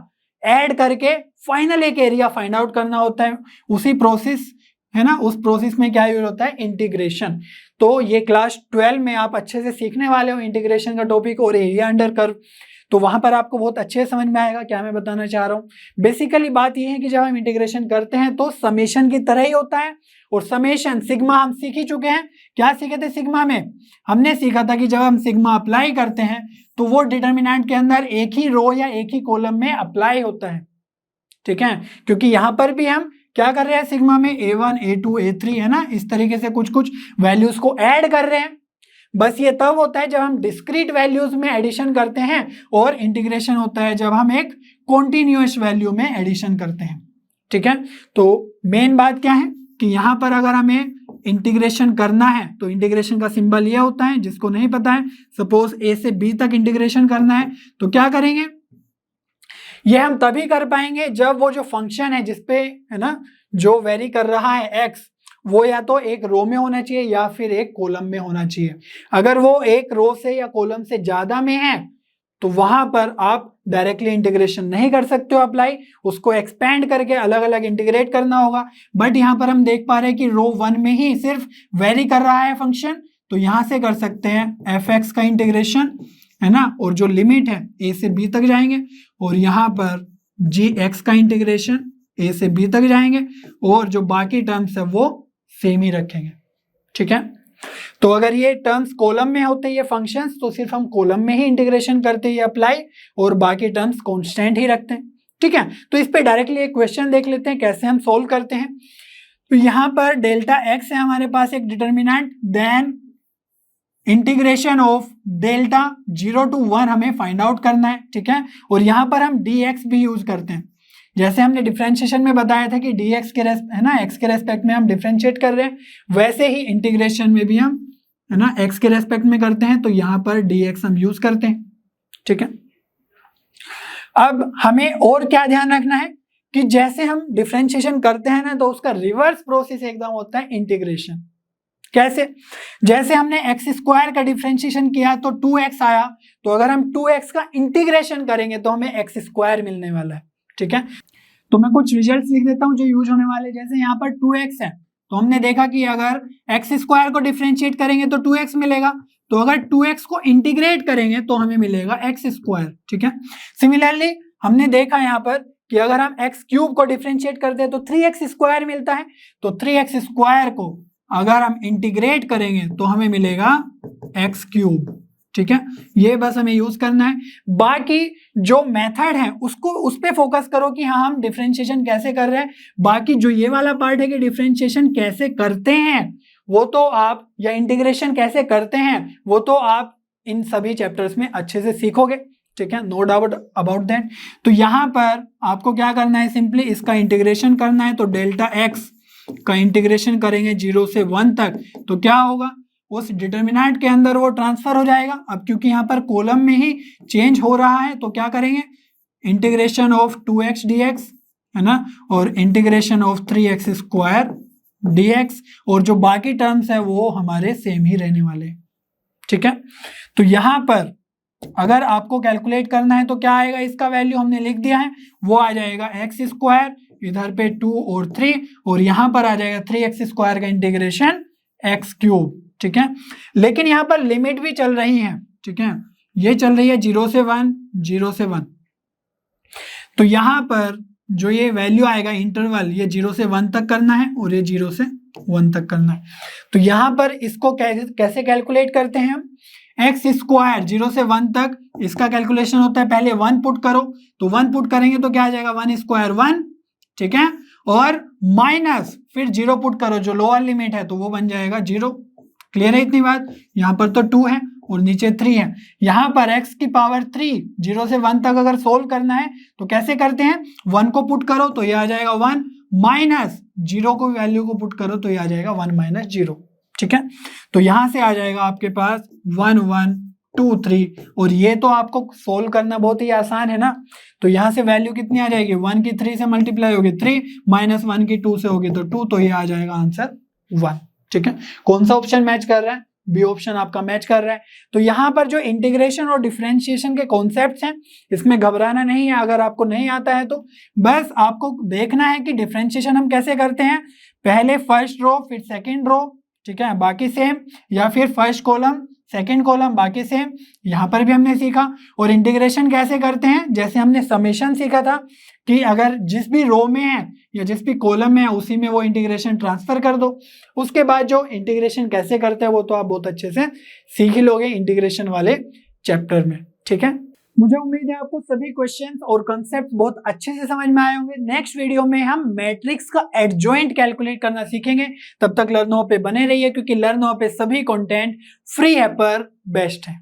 ऐड करके फाइनल एक एरिया फाइंड आउट करना होता है। उसी प्रोसेस है ना, उस प्रोसेस में क्या यूज होता है, इंटीग्रेशन। तो ये क्लास 12 में आप अच्छे से सीखने वाले हो इंटीग्रेशन का टॉपिक और एरिया अंडर कर्व, तो वहां पर आपको बहुत अच्छे से समझ में आएगा क्या मैं बताना चाह रहा हूँ। बेसिकली बात यह है कि जब हम इंटीग्रेशन करते हैं तो समेशन की तरह ही होता है, और समेशन सिग्मा हम सीख ही चुके हैं। क्या सीखे थे सिग्मा में? हमने सीखा था कि जब हम सिग्मा अप्लाई करते हैं तो वो डिटर्मिनेंट के अंदर एक ही रो या एक ही कॉलम में अप्लाई होता है, ठीक है। क्योंकि यहां पर भी हम क्या कर रहे हैं, सिग्मा में A1 A2 A3 है ना, इस तरीके से कुछ कुछ वैल्यूज को ऐड कर रहे हैं। बस ये तब होता है जब हम डिस्क्रीट वैल्यूज में एडिशन करते हैं, और इंटीग्रेशन होता है जब हम एक कॉन्टिन्यूअस वैल्यू में एडिशन करते हैं, ठीक है। तो मेन बात क्या है कि यहां पर अगर हमें इंटीग्रेशन करना है तो इंटीग्रेशन का सिंबल ये होता है, जिसको नहीं पता है, सपोज A से B तक इंटीग्रेशन करना है तो क्या करेंगे, ये हम तभी कर पाएंगे जब वो जो फंक्शन है जिसपे है ना जो वेरी कर रहा है x, वो या तो एक रो में होना चाहिए या फिर एक कॉलम में होना चाहिए। अगर वो एक रो से या कॉलम से ज्यादा में है तो वहां पर आप डायरेक्टली इंटीग्रेशन नहीं कर सकते हो अप्लाई, उसको एक्सपेंड करके अलग अलग इंटीग्रेट करना होगा। बट यहाँ पर हम देख पा रहे हैं कि रो 1 में ही सिर्फ वेरी कर रहा है फंक्शन, तो यहां से कर सकते हैं fx का इंटीग्रेशन, है ना, और जो लिमिट है a से b तक जाएंगे, और यहाँ पर gx का इंटीग्रेशन a से b तक जाएंगे, और जो बाकी टर्म्स है वो सेम ही रखेंगे, ठीक है। तो अगर ये टर्म्स कॉलम में होते ये फंक्शंस तो सिर्फ हम कॉलम में ही इंटीग्रेशन करते हैं अप्लाई, और बाकी टर्म्स कांस्टेंट ही रखते हैं, ठीक है। तो इस पे डायरेक्टली एक क्वेश्चन देख लेते हैं कैसे हम सोल्व करते हैं। तो यहाँ पर डेल्टा x है हमारे पास एक determinant, then integration of delta 0 to 1 हमें फाइंड आउट करना है, ठीक है। और यहाँ पर हम dx भी यूज करते हैं, जैसे हमने डिफरेंशिएशन में बताया था कि dx के है ना x के रेस्पेक्ट में हम डिफरेंशिएट कर रहे हैं, वैसे ही इंटीग्रेशन में भी हम है ना x के रेस्पेक्ट में करते हैं, तो यहाँ पर dx हम यूज करते हैं, ठीक है। अब हमें और क्या ध्यान रखना है कि जैसे हम डिफरेंशिएशन करते हैं ना तो उसका रिवर्स प्रोसेस एकदम होता है इंटीग्रेशन। कैसे? जैसे हमने एक्स स्क्वायर का डिफरेंशिएशन किया तो 2x आया, तो अगर हम 2x का इंटीग्रेशन करेंगे तो हमें एक्स स्क्वायर मिलने वाला है, ठीक है। तो मैं कुछ रिजल्ट्स लिख देता हूं जो यूज होने वाले। जैसे यहाँ पर 2x है तो हमने देखा कि अगर एक्स स्क्वायर को डिफरेंशिएट करेंगे तो 2x मिलेगा, तो अगर 2x को इंटीग्रेट करेंगे तो हमें मिलेगा एक्स स्क्वायर, ठीक है। सिमिलरली हमने देखा यहाँ पर कि अगर हम एक्स क्यूब को डिफरेंशिएट करते हैं तो 3x स्क्वायर मिलता है, तो 3x स्क्वायर को अगर हम इंटीग्रेट करेंगे तो हमें मिलेगा एक्स क्यूब, ठीक है। ये बस हमें यूज करना है। बाकी जो मेथड है उसको उस पे फोकस करो कि हाँ हम डिफरेंशिएशन कैसे कर रहे हैं। बाकी जो ये वाला पार्ट है कि डिफरेंशिएशन कैसे करते हैं वो तो आप, या इंटीग्रेशन कैसे करते हैं वो तो आप इन सभी चैप्टर्स में अच्छे से सीखोगे, ठीक है, नो डाउट अबाउट दैट। तो यहाँ पर आपको क्या करना है, सिंपली इसका इंटीग्रेशन करना है। तो डेल्टा एक्स का इंटीग्रेशन करेंगे 0 से 1 तक, तो क्या होगा, उस डिटर्मिनेंट के अंदर वो ट्रांसफर हो जाएगा। अब क्योंकि यहाँ पर कॉलम में ही चेंज हो रहा है तो क्या करेंगे, इंटीग्रेशन ऑफ 2x dx, है ना, और integration of 3x square dx, और जो बाकी टर्म्स है वो हमारे सेम ही रहने वाले, ठीक है। तो यहाँ पर अगर आपको कैलकुलेट करना है तो क्या आएगा, इसका वैल्यू हमने लिख दिया है, वो आ जाएगा एक्स स्क्वायर, इधर पे 2 और 3, और यहां पर आ जाएगा 3x स्क्वायर का इंटीग्रेशन एक्स क्यूब, ठीक है। लेकिन यहाँ पर लिमिट भी चल रही है, ठीक है, ये चल रही है 0 से 1, 0 से 1। तो यहाँ पर जो ये वैल्यू आएगा इंटरवल, ये 0 से 1 तक करना है और ये 0 से 1 तक करना है। तो यहाँ पर इसको कैसे कैलकुलेट करते हैं हम, एक्स स्क्वायर 0 से 1 तक इसका कैलकुलेशन होता है, पहले 1 पुट करो, तो 1 पुट करेंगे तो क्या आ जाएगा 1 स्क्वायर 1, ठीक है, और माइनस फिर 0 पुट करो जो लोअर लिमिट है तो वो बन जाएगा 0। क्लियर है इतनी बात? यहाँ पर तो 2 है और नीचे 3 है। यहाँ पर x की पावर 3 0 से 1 तक अगर सोल्व करना है तो कैसे करते हैं, 1 को पुट करो तो ये आ जाएगा 1, माइनस 0 को वैल्यू को पुट करो तो ये आ जाएगा 1 माइनस 0, ठीक है। तो यहां से आ जाएगा आपके पास 1 1 2 3, और ये तो आपको सोल्व करना बहुत ही आसान है ना। तो यहाँ से वैल्यू कितनी आ जाएगी, 1 की 3 से मल्टीप्लाई होगी 3, माइनस 1 की 2 से होगी तो 2, तो ये आ जाएगा आंसर 1। ठीक है, कौन सा ऑप्शन मैच कर रहा है, बी ऑप्शन आपका मैच कर रहा है। तो यहाँ पर जो इंटीग्रेशन और डिफरेंशिएशन के कॉन्सेप्ट्स हैं, इसमें घबराना नहीं है। अगर आपको नहीं आता है तो बस आपको देखना है कि डिफरेंशिएशन हम कैसे करते हैं, पहले फर्स्ट रो फिर सेकंड रो, ठीक है, बाकी सेम, या फिर फर्स्ट कॉलम सेकंड कॉलम बाकी सेम, यहाँ पर भी हमने सीखा। और इंटीग्रेशन कैसे करते हैं, जैसे हमने समेशन सीखा था कि अगर जिस भी रो में है या जिस भी कॉलम में है उसी में वो इंटीग्रेशन ट्रांसफर कर दो। उसके बाद जो इंटीग्रेशन कैसे करते हैं वो तो आप बहुत अच्छे से सीख ही लोगे इंटीग्रेशन वाले चैप्टर में। ठीक है, मुझे उम्मीद है आपको सभी क्वेश्चंस और कॉन्सेप्ट बहुत अच्छे से समझ में आए होंगे। नेक्स्ट वीडियो में हम मैट्रिक्स का एडजॉइंट कैलकुलेट करना सीखेंगे। तब तक लर्नो पे बने रहिए, क्योंकि लर्नो पे सभी कंटेंट फ्री है पर बेस्ट है।